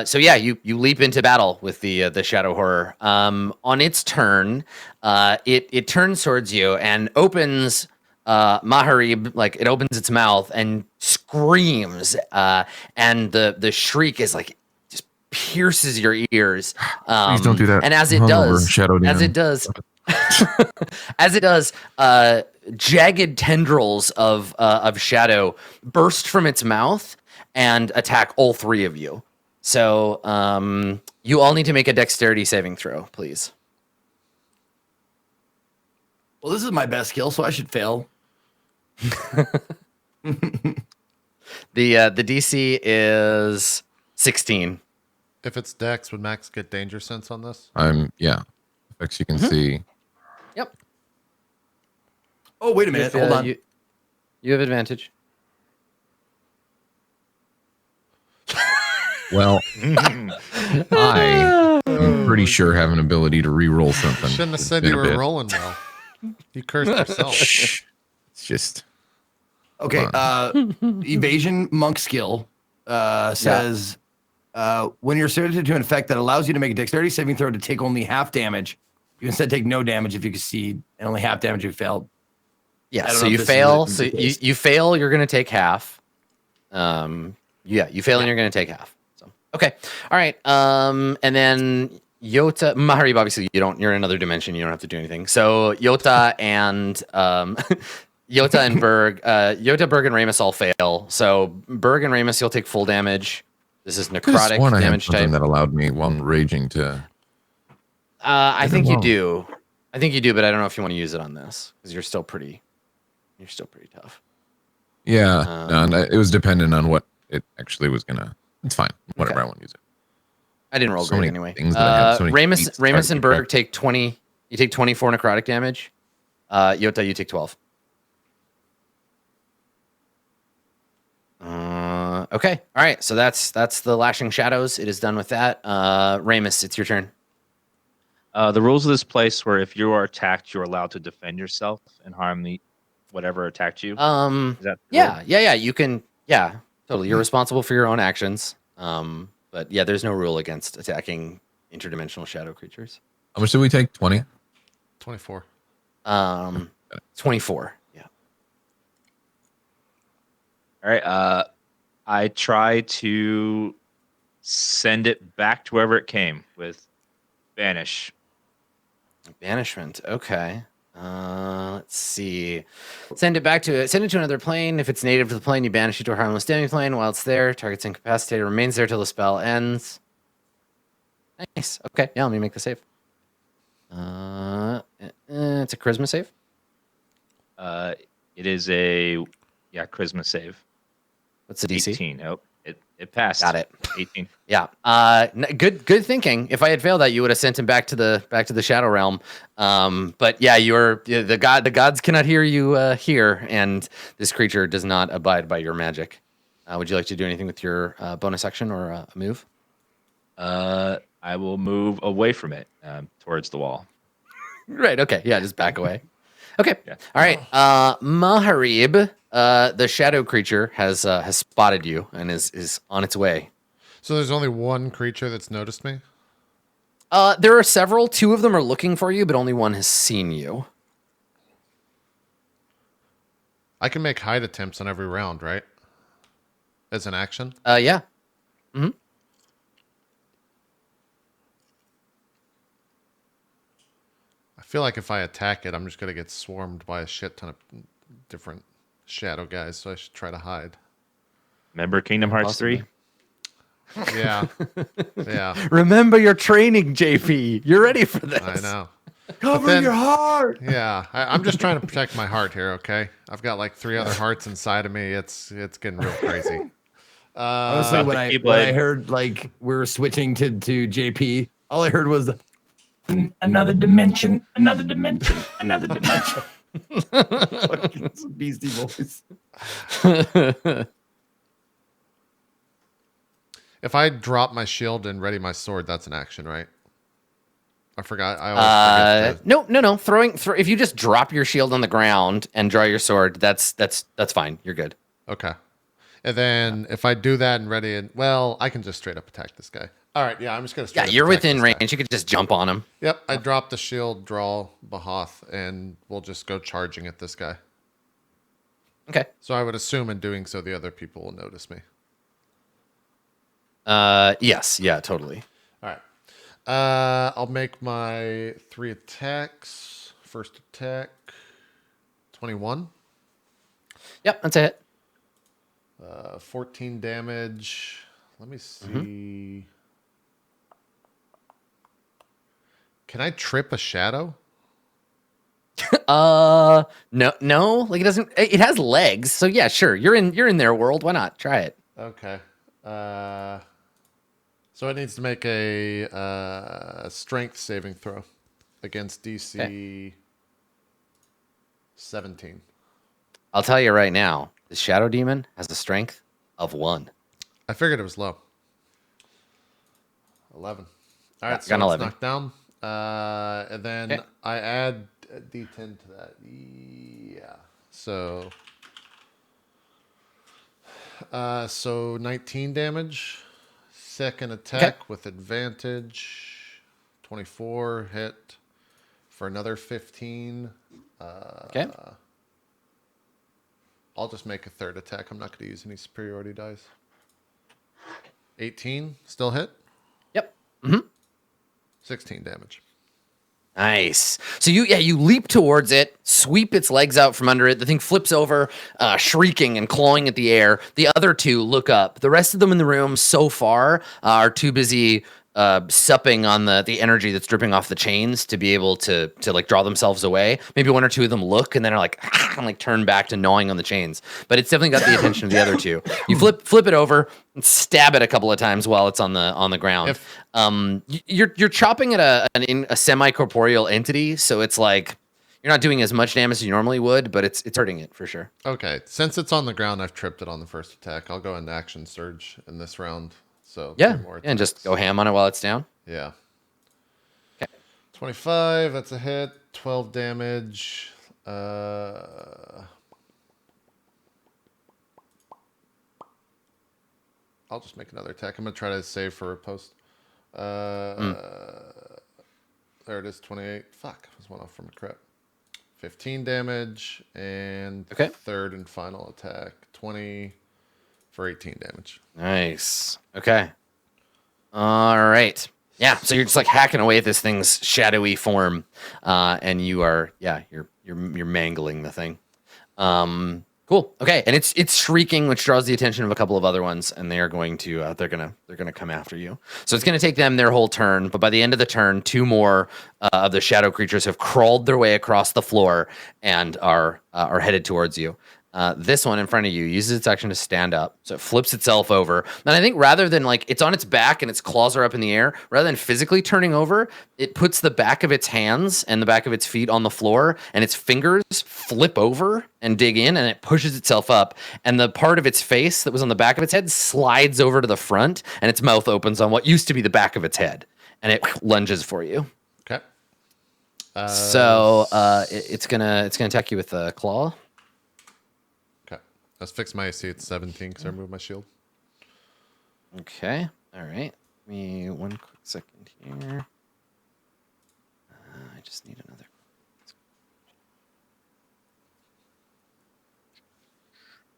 So yeah, you leap into battle with the shadow horror. On its turn, it turns towards you and opens Maharib, like it opens its mouth and screams, and the shriek is like just pierces your ears. Please don't do that. And as it does, jagged tendrils of shadow burst from its mouth and attack all 3 of you. So you all need to make a dexterity saving throw, please. Well, this is my best skill, so I should fail. The DC is 16. If it's Dex, would Max get danger sense on this? Effects you can see. Yep. Oh, wait a minute. Hold on. You have advantage. Well, I am pretty sure have an ability to re-roll something. Shouldn't have It's said been you a were bit. rolling well. You cursed yourself. Shh. It's just Okay. Evasion monk skill says when you're suited to an effect that allows you to make a dexterity saving throw to take only half damage, you instead take no damage if you succeed, and only half damage if you failed. Yeah, I don't so know you if this fail. is So the case. you fail. You're going to take half. Yeah, you fail and you're going to take half. So okay, all right. And then Yota, Mihari, obviously you're in another dimension. You don't have to do anything. So Yota and Yota and Berg, and Ramus all fail. So Berg and Ramus, you'll take full damage. This is necrotic one I had damage something type. that allowed me while raging to. I think you wrong. do. I think you do, but I don't know if you want to use it on this because you're still pretty tough. Yeah, no, and it was dependent on what it actually was gonna. It's fine. Whatever, Okay. I won't use it. I didn't roll So great many anyway. things that I have, so many feats to try Ramus to and keep track Berg take 20. You take 24 necrotic damage. Yota, you take 12. Okay. All right. So that's the lashing shadows. It is done with that. Ramus, it's your turn. The rules of this place were if you are attacked, you're allowed to defend yourself and harm the whatever attacked you. Is that the rule? Yeah. You can. Yeah, totally. You're responsible for your own actions. But yeah, there's no rule against attacking interdimensional shadow creatures. How much did we take? 20? 24. 24. Yeah. All right. I try to send it back to wherever it came with banish. Banishment. Okay. Let's see. Send it to another plane. If it's native to the plane, you banish it to a harmless damage plane. While it's there, target's incapacitated, remains there till the spell ends. Nice. Okay. Yeah, let me make the save. It's a charisma save. It is a charisma save. What's the DC? 18. Oh, it passed. Got it. 18. Yeah. Good thinking. If I had failed that, you would have sent him back to the Shadow Realm. But yeah, the gods cannot hear you here, and this creature does not abide by your magic. Would you like to do anything with your bonus action or a move? I will move away from it towards the wall. Right. Okay. Yeah. Just back away. Okay. Yeah. All right. Maharib, the shadow creature has spotted you and is on its way. So there's only one creature that's noticed me? There are several. 2 of them are looking for you, but only one has seen you. I can make hide attempts on every round, right? As an action? Yeah. Mm-hmm. I feel like if I attack it, I'm just going to get swarmed by a shit ton of different shadow guys, so I should try to hide. Remember Kingdom Hearts Possibly. 3? Yeah. Yeah. Remember your training, JP. You're ready for this. I know. Cover your heart. Yeah. I'm just trying to protect my heart here, okay? I've got like 3 other hearts inside of me. It's getting real crazy. Honestly, when I heard like we were switching to JP, all I heard was another dimension, another dimension, another dimension. Fucking beastie voice. If I drop my shield and ready my sword, that's an action, right? I forgot. I always forget No. If you just drop your shield on the ground and draw your sword, that's fine. You're good. Okay. And then if I do that and ready it, well, I can just straight up attack this guy. All right, yeah, I'm just gonna. Yeah, you're within range. You could just jump on him. Yep, I drop the shield, draw Bahoth, and we'll just go charging at this guy. Okay. So I would assume in doing so, the other people will notice me. Yes. Yeah. Totally. All right. I'll make my 3 attacks. First attack, 21. Yep. That's a hit. 14 damage. Let me see. Can I trip a shadow? No. Like it doesn't. It has legs, so yeah, sure. You're in their world. Why not? Try it. Okay. So it needs to make a strength saving throw against DC 17. I'll tell you right now, the Shadow Demon has a strength of 1. I figured it was low. 11. All right, so got an it's 11. knocked down. And then I add a D10 to that. Yeah. So 19 damage. Second attack with advantage. 24 hit for another 15. Okay. I'll just make a third attack. I'm not going to use any superiority dice. 18 still hit. Yep. 16 damage. Nice. So you leap towards it, sweep its legs out from under it. The thing flips over, shrieking and clawing at the air. The other two look up. The rest of them in the room so far are too busy supping on the energy that's dripping off the chains to be able to like draw themselves away. Maybe one or two of them look and then are like and like turn back to gnawing on the chains. But it's definitely got the attention of the other two. You flip it over and stab it a couple of times while it's on the ground. You're chopping at a semi-corporeal entity, so it's like you're not doing as much damage as you normally would, but it's hurting it for sure. Okay, since it's on the ground, I've tripped it on the first attack. I'll go into action surge in this round. So and just go ham on it while it's down. Yeah. Okay. 25. That's a hit. 12 damage. I'll just make another attack. I'm gonna try to save for a post. There it is. 28. Fuck, I was one off from a crit. 15 damage and third and final attack. 20 for 18 damage. Nice. Okay. All right. Yeah. So you're just like hacking away at this thing's shadowy form, and you are you're mangling the thing. Cool. Okay. And it's shrieking, which draws the attention of a couple of other ones, and they are going to they're gonna come after you. So it's gonna take them their whole turn, but by the end of the turn, 2 more of the shadow creatures have crawled their way across the floor and are headed towards you. This one in front of you uses its action to stand up, so it flips itself over. And I think rather than like it's on its back and its claws are up in the air, rather than physically turning over, it puts the back of its hands and the back of its feet on the floor, and its fingers flip over and dig in, and it pushes itself up. And the part of its face that was on the back of its head slides over to the front, and its mouth opens on what used to be the back of its head, and it lunges for you. Okay. It's gonna attack you with a claw. Let's fix my AC. It's 17 because I removed my shield. Okay. All right. Give me one quick second here. I just need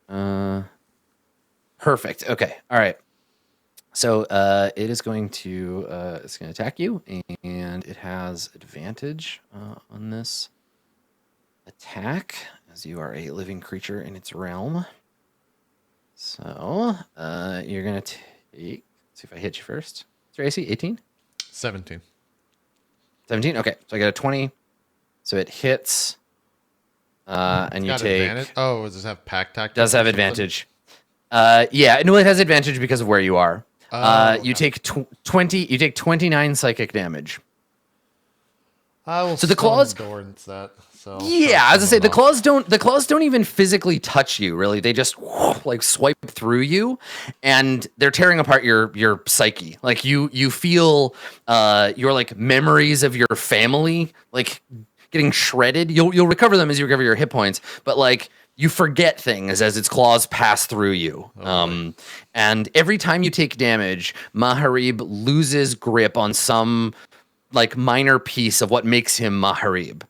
another. Perfect. Okay. All right. So it is going to attack you, and it has advantage on this attack, as you are a living creature in its realm. So you're going to take... Let's see if I hit you first. What's your AC? 18? 17. 17? Okay. So I got a 20. So it hits. And you take... Advantage? Oh, does this have pack tactics? Does have advantage. Yeah. No, it has advantage because of where you are. Okay. You take 20. You take 29 psychic damage. So the claws... So yeah, as I say, the claws don't even physically touch you, really. They just like swipe through you, and they're tearing apart your psyche. Like you feel your like memories of your family like getting shredded. You'll recover them as you recover your hit points, but like you forget things as its claws pass through you. And every time you take damage, Maharib loses grip on some like minor piece of what makes him Maharib.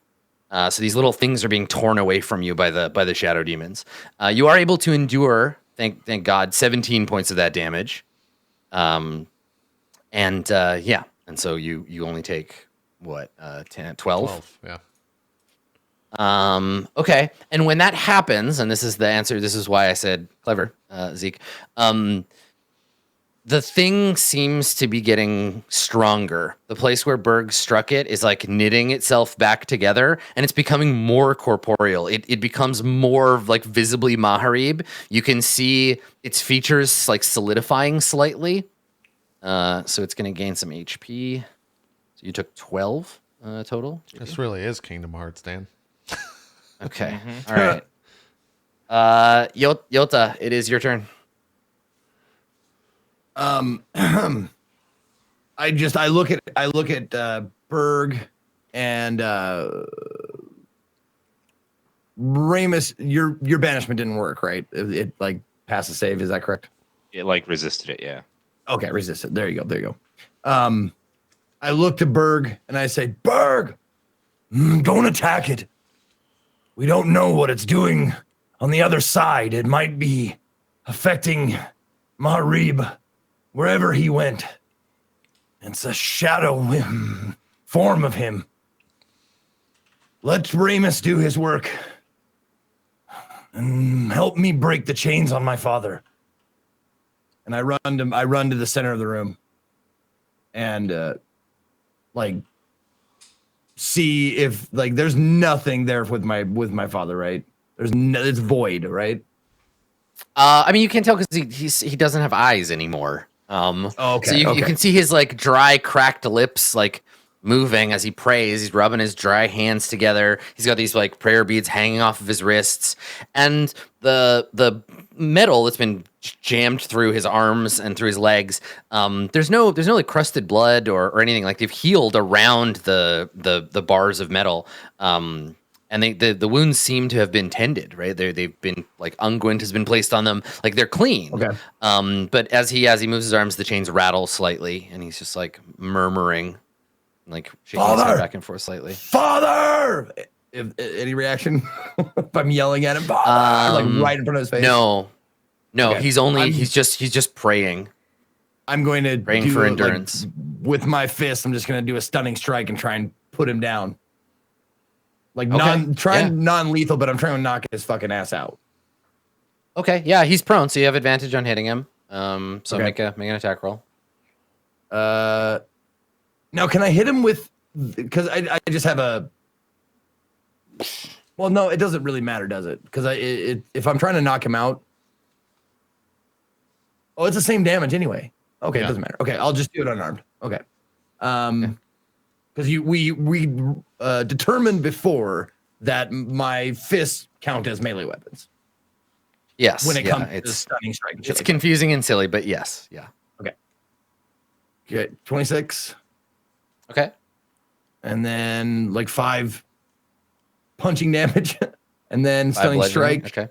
So these little things are being torn away from you by the shadow demons. You are able to endure, thank God, 17 points of that damage. And so you only take what 10, 12? 12, yeah. Okay. And when that happens, and this is the answer, this is why I said clever, Zeke. The thing seems to be getting stronger. The place where Berg struck it is like knitting itself back together, and it's becoming more corporeal. It becomes more like visibly Maharib. You can see its features like solidifying slightly. So it's going to gain some HP. So you took 12 total. This really is Kingdom Hearts, Dan. Okay. All right. Yota, it is your turn. I look at Berg and Ramus. Your banishment didn't work, right? It like passed the save. Is that correct? It like resisted it, yeah. Okay, resisted. There you go. I look to Berg and I say, Berg, don't attack it. We don't know what it's doing on the other side. It might be affecting Maharib wherever he went. It's a shadow form of him. Let Ramus do his work and help me break the chains on my father. And I run to the center of the room and like see if like there's nothing there with my father, right? It's void, right? I mean, you can tell because he doesn't have eyes anymore. Okay. So you can see his like dry, cracked lips like moving as he prays. He's rubbing his dry hands together. He's got these like prayer beads hanging off of his wrists, and the metal that's been jammed through his arms and through his legs. There's no like crusted blood or anything. Like they've healed around the bars of metal. And the wounds seem to have been tended, right? They've been like unguent has been placed on them, like they're clean. Okay. But as he moves his arms, the chains rattle slightly, and he's just like murmuring, like shaking his head back and forth slightly. Father! Any reaction? If I'm yelling at him, Father, like right in front of his face. No, Okay. he's just praying. I'm going to praying for endurance. Like, with my fist, I'm just going to do a stunning strike and try and put him down. Like non-lethal, but I'm trying to knock his fucking ass out. Okay, yeah, he's prone, so you have advantage on hitting him. So make an attack roll. Now can I hit him with? Because I just have a. Well, no, it doesn't really matter, does it? Because if I'm trying to knock him out. Oh, it's the same damage anyway. Okay, it doesn't matter. Okay, I'll just do it unarmed. Okay. Because we determined before that my fists count as melee weapons. Yes. When it comes to stunning strike. It's confusing and silly, but yes. Yeah. Okay, 26. Okay. And then like 5 punching damage. And then stunning strike. Okay.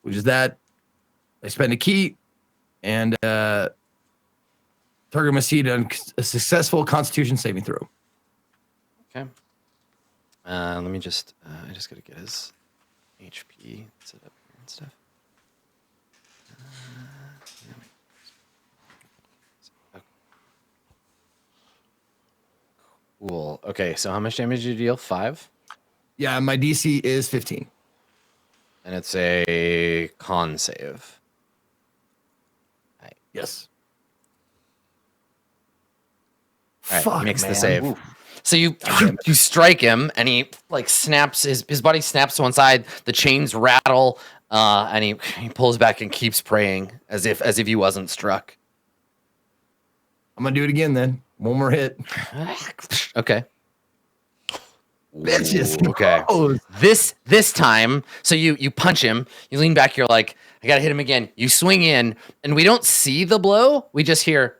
Which is that. I spend a key. And target must see a successful Constitution saving throw. Okay. Let me just. I just gotta get his HP set up here and stuff. Cool. Okay, so how much damage did you deal? 5? Yeah, my DC is 15. And it's a con save. Yes. All right, Fuck, makes man. the save. Oof. So you strike him, and he like snaps his body snaps to one side. The chains rattle, and he pulls back and keeps praying as if he wasn't struck. I'm gonna do it again then. One more hit. Okay. Bitches. Okay. No. This time, so you punch him. You lean back. You're like, I gotta hit him again. You swing in, and we don't see the blow. We just hear.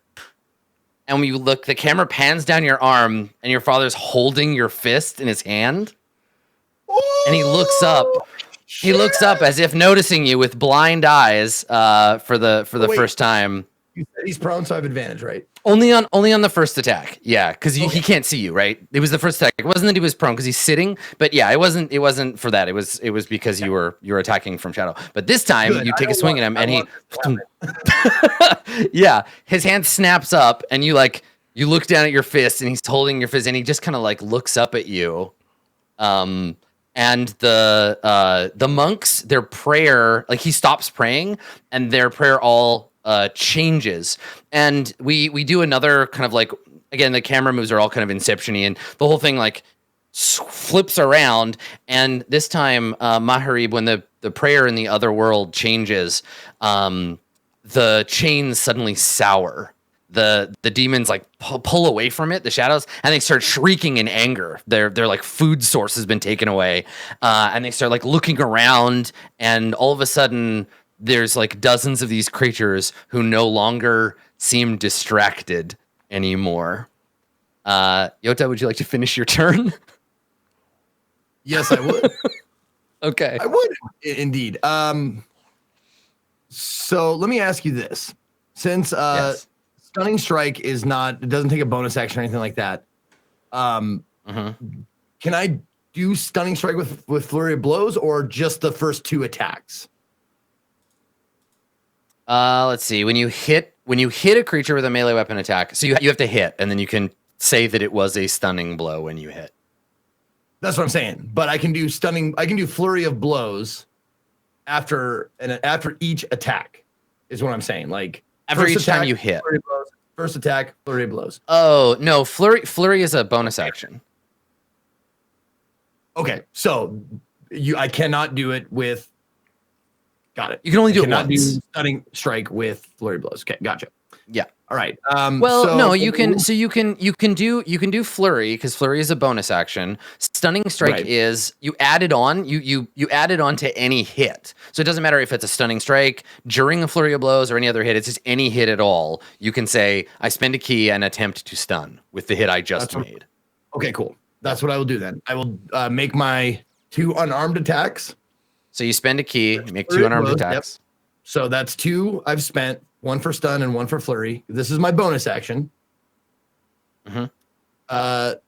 And when you look, the camera pans down your arm, and your father's holding your fist in his hand. And he looks up. He looks up as if noticing you with blind eyes for the first time. You said he's prone, so I have advantage, right? Only on the first attack. Yeah, because he can't see you, right? It was the first attack. It wasn't that he was prone because he's sitting, but yeah, it wasn't for that. It was because you were attacking from shadow. But this time you take a swing at him and he yeah, his hand snaps up and you look down at your fist and he's holding your fist and he just kind of like looks up at you. And the monks, their prayer, like he stops praying and their prayer all changes, and we do another kind of like, again, the camera moves are all kind of inception-y, and the whole thing like flips around, and this time Mihari, when the prayer in the other world changes, the chains suddenly sour. the demons like pull away from it, the shadows, and they start shrieking in anger. Their like food source has been taken away, and they start like looking around, and all of a sudden there's like dozens of these creatures who no longer seem distracted anymore. Yota, would you like to finish your turn? Yes, I would. Okay. I would indeed. So let me ask you this. Since Yes. Stunning Strike it doesn't take a bonus action or anything like that. Can I do Stunning Strike with Flurry of Blows or just the first 2 attacks? Let's see. When you hit a creature with a melee weapon attack, so you have to hit, and then you can say that it was a stunning blow when you hit. That's what I'm saying. But I can do Flurry of Blows after each attack is what I'm saying. Like after each time you hit. Flurry of Blows, first attack, Flurry of Blows. Oh no, Flurry is a bonus action. Okay, so I cannot do it with. Got it. You can only do it cannot once. do Stunning Strike with Flurry of Blows. Okay, gotcha. Yeah. All right. Well, so, no, you can do Flurry because Flurry is a bonus action. Stunning Strike Right. is you add it on. You add it on to any hit. So it doesn't matter if it's a Stunning Strike during a Flurry of Blows or any other hit. It's just any hit at all. You can say I spend a key and attempt to stun with the hit I just made. Okay, cool. That's what I will do then. I will make my 2 unarmed attacks. So you spend a key, you make Flurry 2 of unarmed Blows, attacks. Yep. So that's 2 I've spent, 1 for stun and 1 for flurry. This is my bonus action.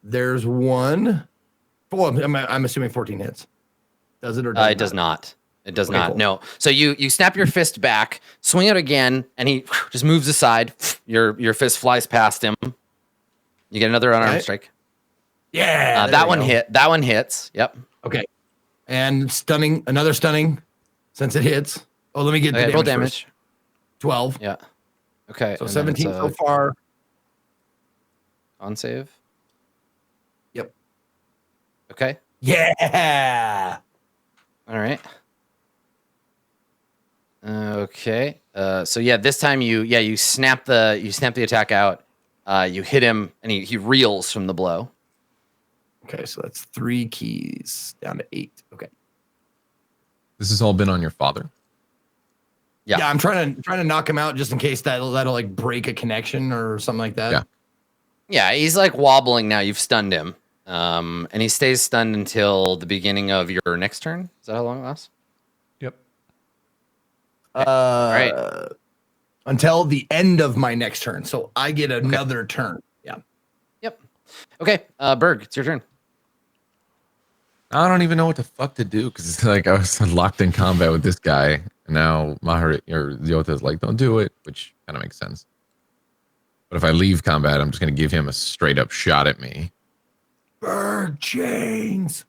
There's 1. Oh, I'm assuming 14 hits. Does it or does It does not. It does not. Cool. No. So you snap your fist back, swing it again, and he just moves aside. Your fist flies past him. You get another unarmed strike. Yeah. That one hit. That one hits. Yep. Okay. And another stunning since it hits. Oh, let me get the roll damage. damage. 12. Yeah. Okay. So and then 17 it's, so far. On save. Yep. Okay. Yeah. All right. Okay. So yeah, this time you snap the attack out. You hit him, and he reels from the blow. Okay, so that's 3 keys down to 8. Okay. This has all been on your father. Yeah. I'm trying to knock him out just in case that'll like break a connection or something like that. Yeah. Yeah, he's like wobbling now. You've stunned him. And he stays stunned until the beginning of your next turn. Is that how long it lasts? Yep. All right. Until the end of my next turn. So I get another turn. Yeah. Yep. Okay, Berg, it's your turn. I don't even know what the fuck to do because it's like I was locked in combat with this guy, and now Mihari or Yota's like, "Don't do it," which kind of makes sense. But if I leave combat, I'm just gonna give him a straight up shot at me. Bird chains.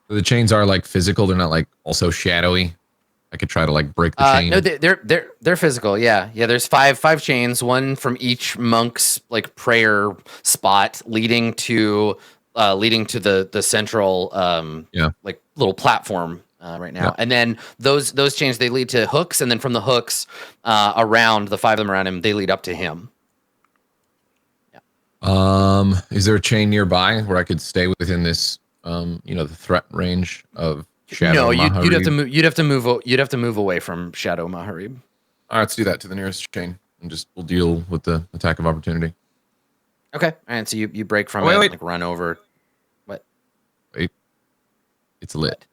The chains are like physical; they're not like also shadowy. I could try to like break the chain. No, they're physical. Yeah. There's five chains, one from each monk's like prayer spot, leading to the central like little platform right now. Yeah. And then those chains, they lead to hooks, and then from the hooks around the 5 of them around him, they lead up to him. Is there a chain nearby where I could stay within this the threat range of Shadow? No, you'd have to Maharib? move. You'd have to move away from Shadow Maharib. All right, let's do that to the nearest chain, and we'll deal with the attack of opportunity. Okay. All right. So you break from wait. like run over. What? Wait, it's lit.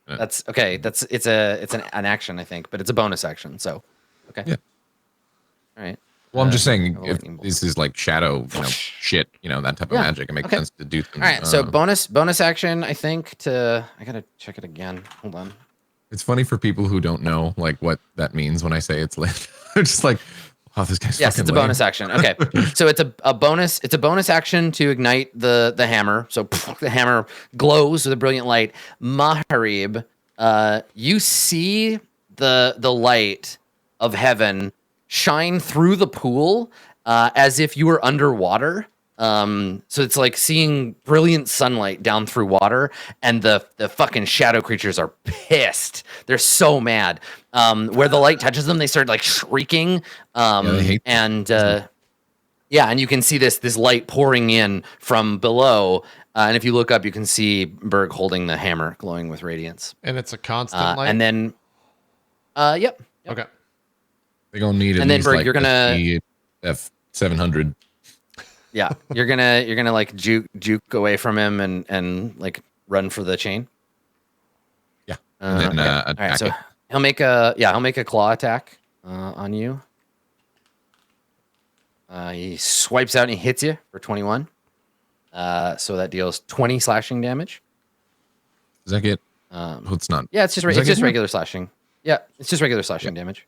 That's okay. It's an action, I think, but it's a bonus action. So, okay. Yeah. All right. Well, I'm just saying, a if lightning bolt. this is like shadow, shit, that type of magic, it makes sense to do things. All right. So bonus action, I think. I gotta check it again. Hold on. It's funny for people who don't know like what that means when I say it's lit. They're just like, "Oh, this guy's." Yes, fucking it's a lame." bonus action. Okay. So it's a bonus. It's a bonus action to ignite the hammer. So the hammer glows with a brilliant light. Maharib, you see the light of heaven shine through the pool as if you were underwater, So it's like seeing brilliant sunlight down through water, and the fucking shadow creatures are pissed. They're so mad. Where the light touches them, they start like shrieking. They hate and you can see this light pouring in from below. And if you look up, you can see Berg holding the hammer, glowing with radiance. And it's a constant light. And then, yep. Okay. They're gonna need it. And then Berg, you're gonna F700. Yeah, you're gonna like juke away from him and like run for the chain. Yeah. And then All right, so he'll make a claw attack on you. He swipes out and he hits you for 21. So that deals 20 slashing damage. Does that get? It's not. Yeah, it's just regular slashing. Yeah, it's just regular slashing damage.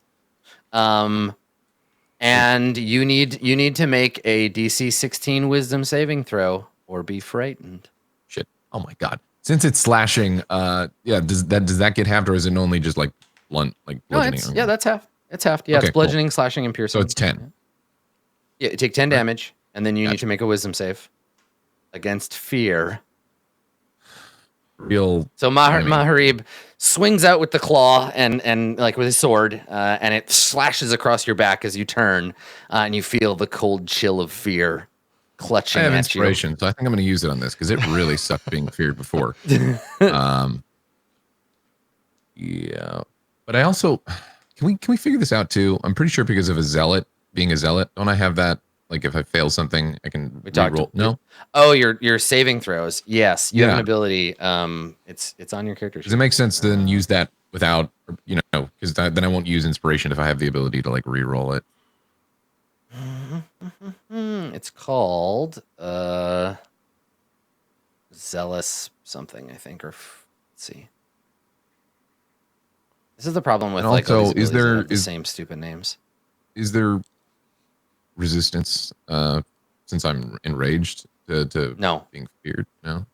And you need to make a DC 16 Wisdom saving throw or be frightened. Shit! Oh my god! Since it's slashing, does that get halved, or is it only just like blunt, like bludgeoning? No, that's half. It's half. Yeah, okay, it's bludgeoning, slashing, and piercing. So it's 10. Yeah, you take 10 damage, and then you need to make a Wisdom save against fear. So Maharib swings out with the claw and like with his sword, and it slashes across your back as you turn, and you feel the cold chill of fear clutching I have at inspiration, so I think I'm going to use it on this because it really sucked being feared before. Yeah, but I also can we figure this out too? I'm pretty sure because of being a zealot, don't I have that? Like if I fail something, I can reroll. No. Oh, your saving throws. Yes, you have an ability. It's on your character sheet. Does it make sense to then use that without, because then I won't use inspiration if I have the ability to like reroll it. It's called zealous something, I think, or let's see. This is the problem with and like also, all these the same stupid names. Is there resistance since I'm enraged to no being feared? No,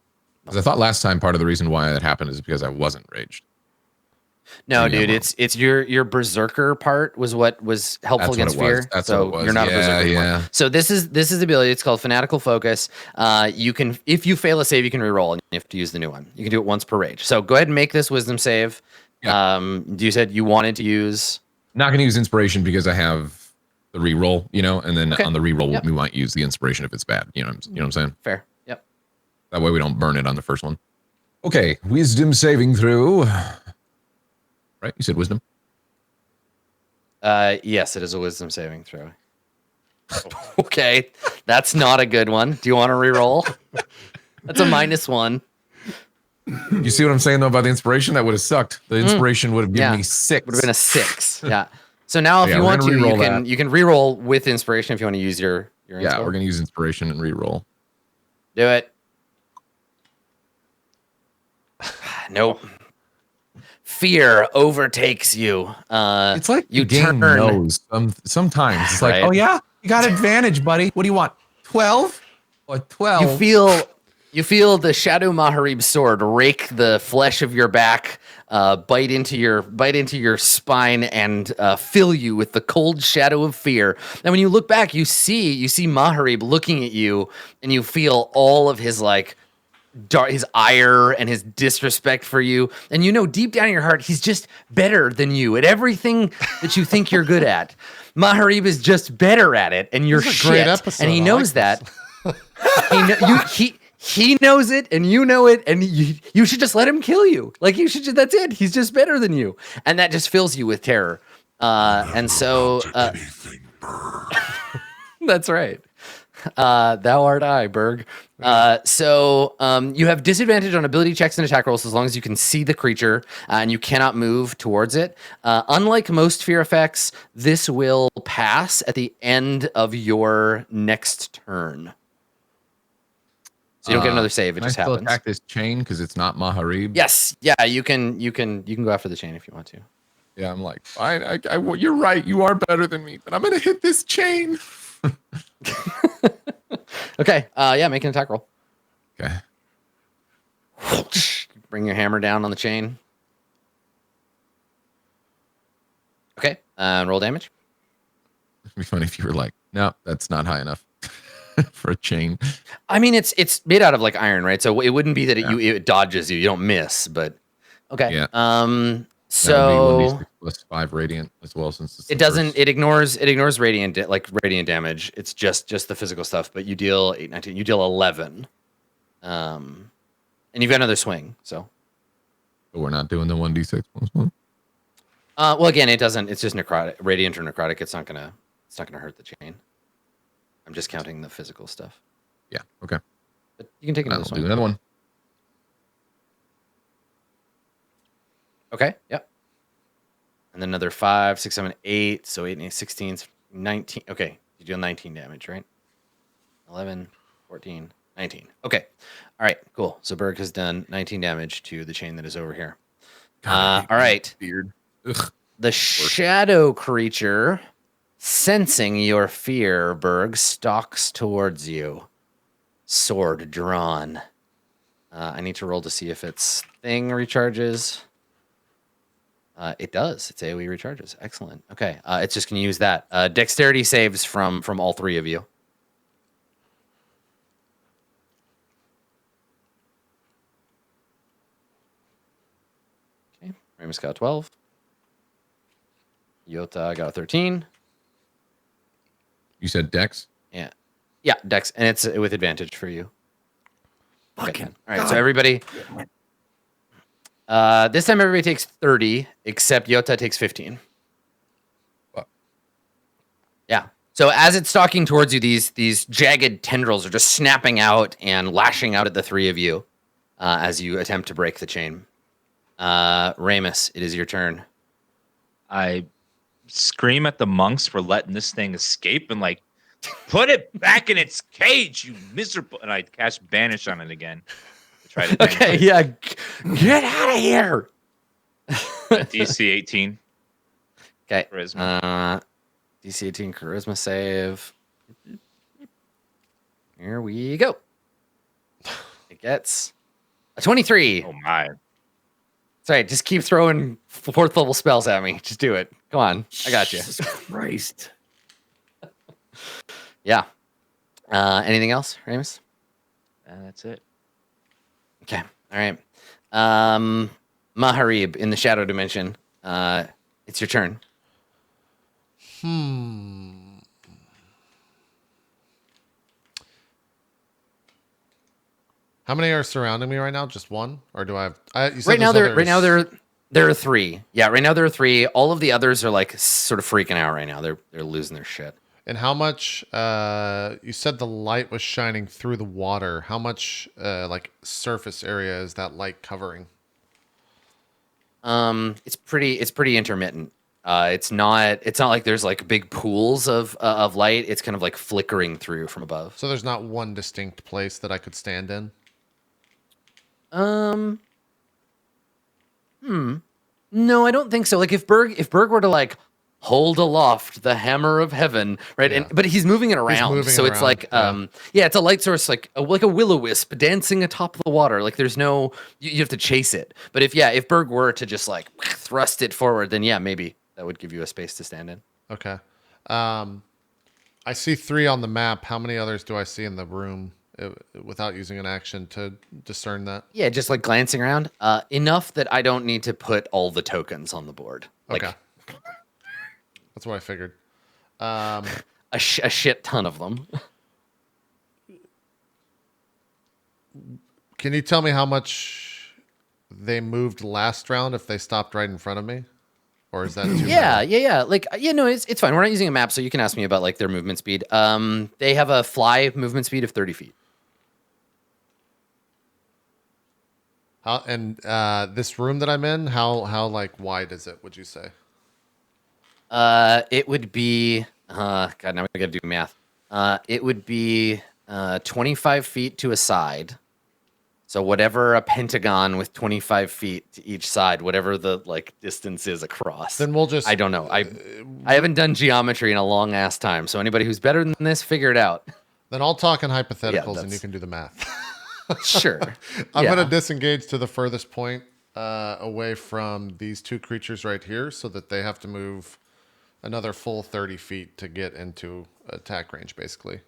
because I thought last time part of the reason why that happened is because I wasn't raged. No, dude, it's your berserker part was what was helpful against fear. That's so what it was. You're not a berserker anymore. Yeah. So this is the ability. It's called fanatical focus. You can, if you fail a save, you can reroll, and you have to use the new one. You can do it once per rage. So go ahead and make this wisdom save. Yeah. You said you wanted to use. Not going to use inspiration because I have the reroll, and then on the reroll we might use the inspiration if it's bad. You know what I'm saying? Fair. Yep. That way we don't burn it on the first one. Okay, wisdom saving throw. Right? You said wisdom? Yes, it is a wisdom saving throw. Okay, that's not a good one. Do you want to reroll? That's a -1. You see what I'm saying though about the inspiration? That would have sucked. The inspiration would have given me 6. Would have been a 6. Yeah. So now, if you want to, you can reroll with inspiration if you want to use your yeah, we're gonna use inspiration and reroll. Do it. Nope. Fear overtakes you. It's like you the game knows. Sometimes it's like, oh yeah, you got advantage, buddy. What do you want? 12 or 12? You feel the Shadow Maharib sword rake the flesh of your back, bite into your spine, and fill you with the cold shadow of fear. And when you look back, you see Maharib looking at you, and you feel all of his his ire and his disrespect for you. And deep down in your heart, he's just better than you at everything that you think you're good at. Maharib is just better at it, and you're shit. Great episode. And he knows that. He knows it, and you know it, and you should just let him kill you. Like, you should. That's it. He's just better than you, and that just fills you with terror. And so, that's right. Thou art I, Berg. So you have disadvantage on ability checks and attack rolls as long as you can see the creature and you cannot move towards it. Unlike most fear effects, this will pass at the end of your next turn. So you don't get another save. It just happens. Can I still attack this chain because it's not Maharib? Yes. Yeah. You can go after the chain if you want to. Yeah. I'm like, fine. You're right. You are better than me, but I'm gonna hit this chain. Okay. Yeah. Make an attack roll. Okay. Bring your hammer down on the chain. Okay. Roll damage. It'd be funny if you were like, no, that's not high enough. for a chain. I mean, it's made out of like iron, right? So it wouldn't be that it dodges you. You don't miss, but okay. Yeah. So 1d6 plus 5 radiant as well, since it's it doesn't. It ignores radiant radiant damage. It's just the physical stuff. But you deal 8, 19. You deal 11. And you've got another swing. So we're not doing the 1d6 plus 1. Well, again, it doesn't. It's just necrotic, radiant or necrotic. It's not gonna hurt the chain. I'm just counting the physical stuff. Yeah. Okay. But you can take another I'll one. do another one. Okay. Yep. And then another 5, 6, 7, 8. So 8 and 8, 16, 19. Okay. You deal 19 damage, right? 11, 14, 19. Okay. All right. Cool. So Berg has done 19 damage to the chain that is over here. All right. Beard. Ugh. The shadow creature, sensing your fear, Berg, stalks towards you. Sword drawn. I need to roll to see if its thing recharges. It does. Its AoE recharges. Excellent. Okay. It's just going to use that. Dexterity saves from all three of you. Okay. Ramus got 12. Yota got a 13. You said Dex? Yeah. Yeah, Dex. And it's with advantage for you. Okay. All right. God. So everybody... this time everybody takes 30, except Yota takes 15. Fuck. Yeah. So as it's stalking towards you, these jagged tendrils are just snapping out and lashing out at the three of you as you attempt to break the chain. Ramus, it is your turn. I scream at the monks for letting this thing escape and like, put it back in its cage, you miserable. And I cast Banish on it again. Try to Okay, yeah. Get out of here. DC 18. Okay. Charisma. DC 18 charisma save. Here we go. It gets a 23. Oh my. Sorry, just keep throwing 4th level spells at me. Just do it. Come on. I got you. Jesus Christ. Yeah. Anything else, Ramus? That's it. Okay. All right. Maharib in the shadow dimension. It's your turn. How many are surrounding me right now? Just one, or do I have? You said Right now, there's there are 3. Yeah, right now there are 3. All of the others are like sort of freaking out right now. They're losing their shit. And how much? You said the light was shining through the water. How much like surface area is that light covering? It's pretty intermittent. It's not like there's like big pools of light. It's kind of like flickering through from above. So there's not one distinct place that I could stand in. No, I don't think so. Like if Berg were to like hold aloft the hammer of heaven, right? Yeah. But he's moving it around, moving so it it's around, like it's a light source, like a will-o-wisp dancing atop the water. Like there's no you have to chase it. But if Berg were to just like thrust it forward, then yeah, maybe that would give you a space to stand in. Okay. I see 3 on the map. How many others do I see in the room without using an action to discern that? Yeah, just like glancing around, enough that I don't need to put all the tokens on the board. Like, Okay. That's what I figured. A shit ton of them. Can you tell me how much they moved last round if they stopped right in front of me? Or is that too Yeah. Like, no, it's fine. We're not using a map, so you can ask me about like their movement speed. They have a fly movement speed of 30 feet. How, and this room that I'm in, how like wide is it, would you say? It would be God, now I gotta do math. It would be 25 feet to a side. So whatever a pentagon with 25 feet to each side, whatever the like distance is across. Then we'll just I don't know. I haven't done geometry in a long ass time. So anybody who's better than this, figure it out. Then I'll talk in hypotheticals and that's- you can do the math. Sure. I'm Yeah. going to disengage to the furthest point away from these 2 creatures right here so that they have to move another full 30 feet to get into attack range, basically.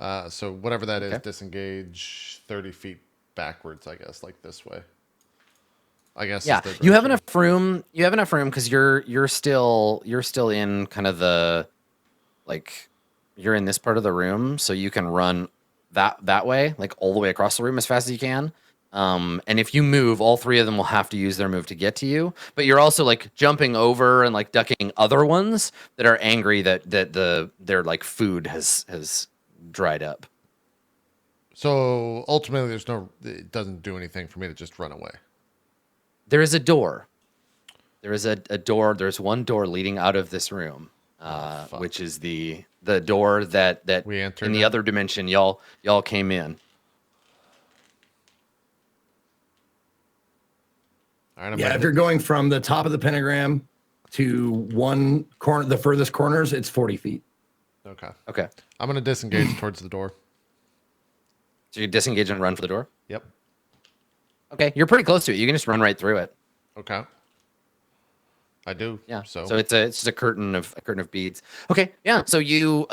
So whatever that is, disengage 30 feet backwards, I guess, like this way. I guess. Yeah, you have enough room. You have enough room because you're still in kind of the, like, you're in this part of the room, so you can run that way, like all the way across the room as fast as you can. And if you move, all three of them will have to use their move to get to you. But you're also like jumping over and like ducking other ones that are angry that their like food has dried up. So ultimately, it doesn't do anything for me to just run away. There is a door. There is a door. There's one door leading out of this room, which is the door that we entered in the other dimension. Y'all came in. All right, if you're going from the top of the pentagram to one corner, the furthest corners, it's 40 feet. Okay. I'm gonna disengage towards the door. So you disengage and run for the door? Yep. Okay, you're pretty close to it. You can just run right through it. Okay. I do. Yeah. So it's just a curtain of beads. Okay. Yeah. So you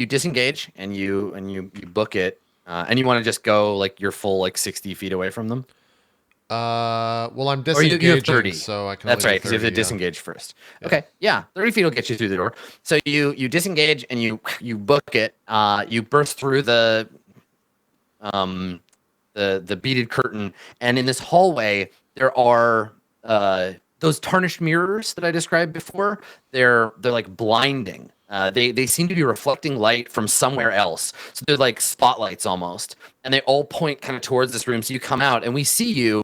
disengage and you book it, and you want to just go like you're full like 60 feet away from them. Well, I'm Or you disengaging, have 30. so I can. That's only do right, because you have to 30, yeah. disengage first. Yeah. Okay. Yeah. 30 feet will get you through the door. So you disengage and you book it. You burst through the beaded curtain, and in this hallway there are those tarnished mirrors that I described before. They're like blinding. They seem to be reflecting light from somewhere else, so they're like spotlights almost, and they all point kind of towards this room. So you come out and we see you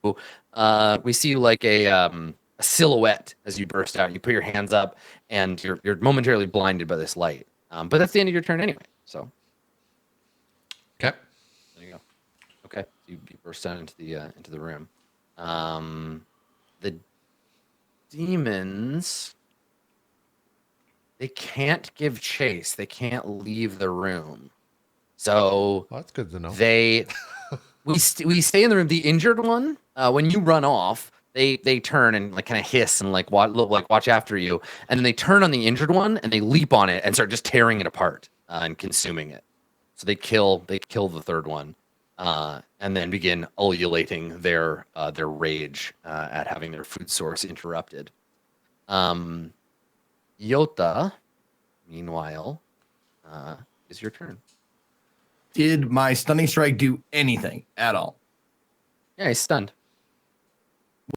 like a silhouette as you burst out. You put your hands up and you're momentarily blinded by this light, but that's the end of your turn anyway, so Okay. there you go. Okay, so you burst out into the room. The demons, they can't give chase. They can't leave the room. So Well, that's good to know. We stay in the room. The injured one, when you run off, they turn and like kind of hiss and like watch after you, and then they turn on the injured one and they leap on it and start just tearing it apart and consuming it. So they kill the third one, and then begin ululating their rage at having their food source interrupted. Yota, meanwhile, is your turn. Did my stunning strike do anything at all? Yeah, he's stunned.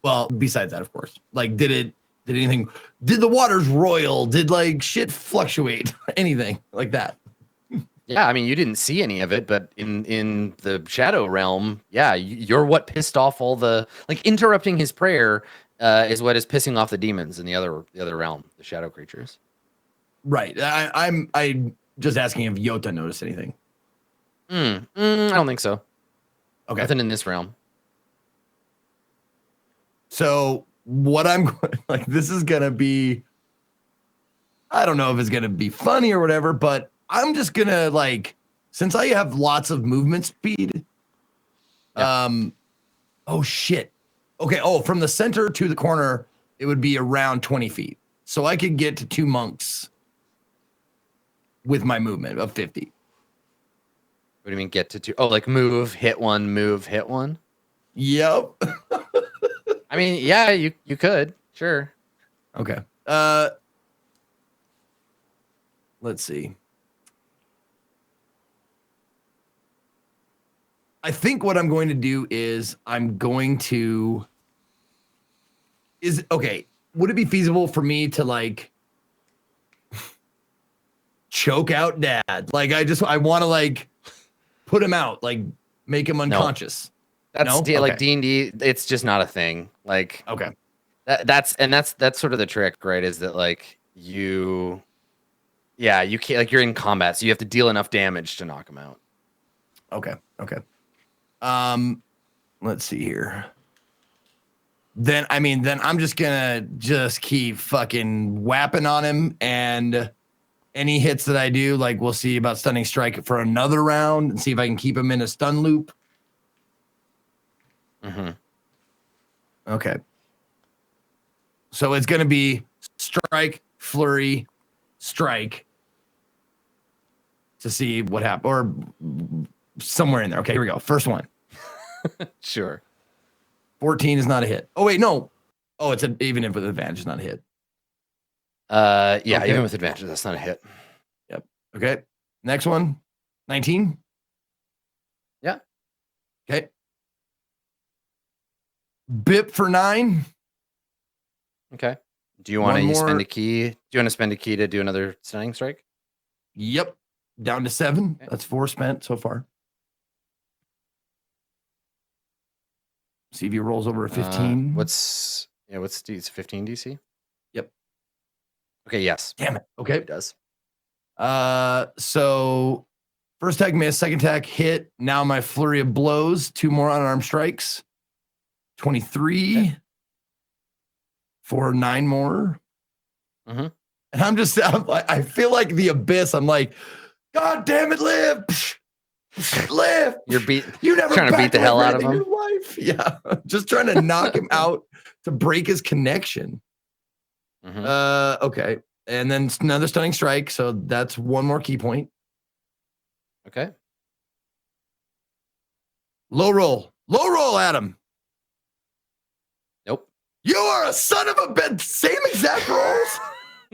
Well, besides that, of course. Like, did anything? Did the waters roil? Did like shit fluctuate? Anything like that? Yeah, I mean, you didn't see any of it, but in the shadow realm, yeah, you're what pissed off all the, like, interrupting his prayer is what is pissing off the demons in the other realm, the shadow creatures. Right. I'm just asking if Yota noticed anything. I don't think so. Okay. Nothing in this realm. So what I'm like, this is gonna be, I don't know if it's gonna be funny or whatever, but I'm just gonna, like, since I have lots of movement speed. Oh shit. Okay. Oh, from the center to the corner, it would be around 20 feet. So I could get to 2 monks with my movement of 50. What do you mean get to 2? Oh, like move, hit one, move, hit one? Yep. I mean, yeah, you could. Sure. Okay. Let's see. I think what I'm going to do is would it be feasible for me to like choke out Dad? Like I want to like put him out, like make him unconscious. That's No? like Okay. D&D, it's just not a thing. Like Okay. that's sort of the trick, right? Is that like you can't, like, you're in combat, so you have to deal enough damage to knock him out. Okay. Let's see here. Then I'm just gonna keep fucking whapping on him, and any hits that I do, like, we'll see about stunning strike for another round and see if I can keep him in a stun loop. Mm-hmm. Okay. So it's gonna be strike, flurry, strike. to see what happened, or somewhere in there. Okay, here we go. First one. Sure. 14 is not a hit. Oh wait, no. Oh, it's even if with advantage, it's not a hit. Yeah, Okay. even with advantage, that's not a hit. Yep. Okay. Next one. 19. Yeah. Okay. Bip for 9. Okay. Do you want One to spend more. a key? Do you want to spend a key to do another stunning strike? Yep. Down to 7. Okay. That's 4 spent so far. See if he rolls over a 15. What's it's 15 DC? Yep. Okay, yes. Damn it. Okay. It does. So first attack miss, second attack hit. Now my flurry of blows, 2 more unarmed strikes. 23 Okay. for 9 more. Mm-hmm. And I feel like the abyss. I'm like, God damn it, live. Live. You never trying to beat the hell out of him. Your life. Yeah. Just trying to knock him out to break his connection. Mm-hmm. Okay. And then another stunning strike. So that's 1 more key point. Okay. Low roll, Adam. Nope. You are a son of a bitch. Same exact rolls.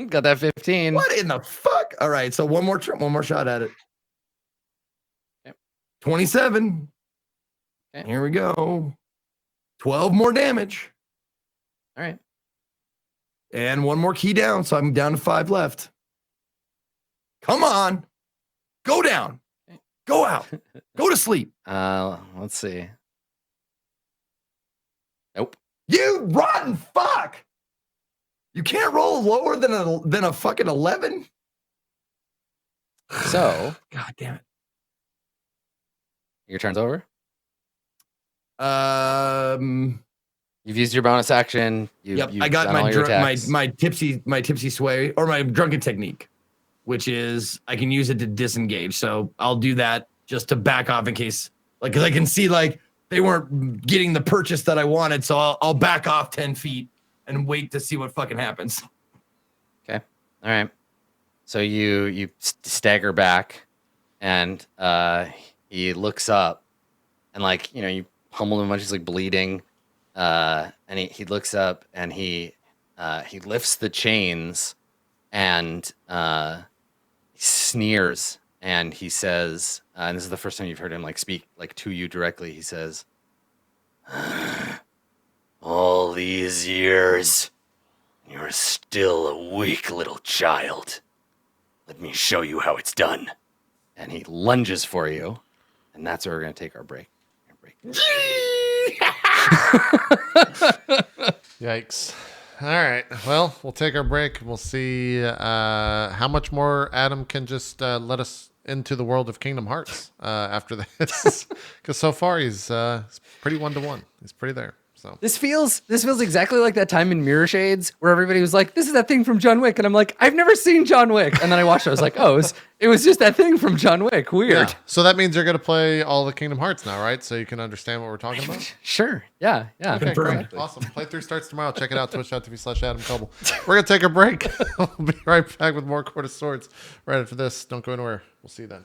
Got that 15. What in the fuck? All right. So one more shot at it. Okay. 27. Okay. Here we go. 12 more damage. All right. And 1 more key down. So I'm down to 5 left. Come on. Go down. Go out. Go to sleep. Let's see. Nope. You rotten fuck. You can't roll lower than a fucking 11. So, God damn it. Your turn's over. You've used your bonus action. Yep, you've I got done all your attacks. my tipsy sway, or my drunken technique, which is I can use it to disengage. So I'll do that just to back off in case, like, because I can see like they weren't getting the purchase that I wanted. So I'll back off 10 feet and wait to see what fucking happens. Okay. All right. So you stagger back, and he looks up, and like, you pummel him a bunch. He's like bleeding, and he looks up, and he lifts the chains, and he sneers, and he says, and this is the first time you've heard him like speak like to you directly. He says, "All these years, you're still a weak little child. Let me show you how it's done." And he lunges for you, and that's where we're going to take our break. Yikes. All right. Well, we'll take our break. We'll see how much more Adam can just let us into the world of Kingdom Hearts after this. Because so far he's pretty 1-to-1. He's pretty there. So This feels exactly like that time in Mirror Shades where everybody was like, "This is that thing from John Wick," and I'm like, "I've never seen John Wick." And then I watched it. I was like, "Oh, it was just that thing from John Wick." Weird. Yeah. So that means you're going to play all the Kingdom Hearts now, right? So you can understand what we're talking about? Sure. Yeah. Okay, Confirmed. great. Awesome. Playthrough starts tomorrow. Check it out, twitch.tv/Adam Coble. We're going to take a break. We'll be right back with more Court of Swords right after this. Don't go anywhere. We'll see you then.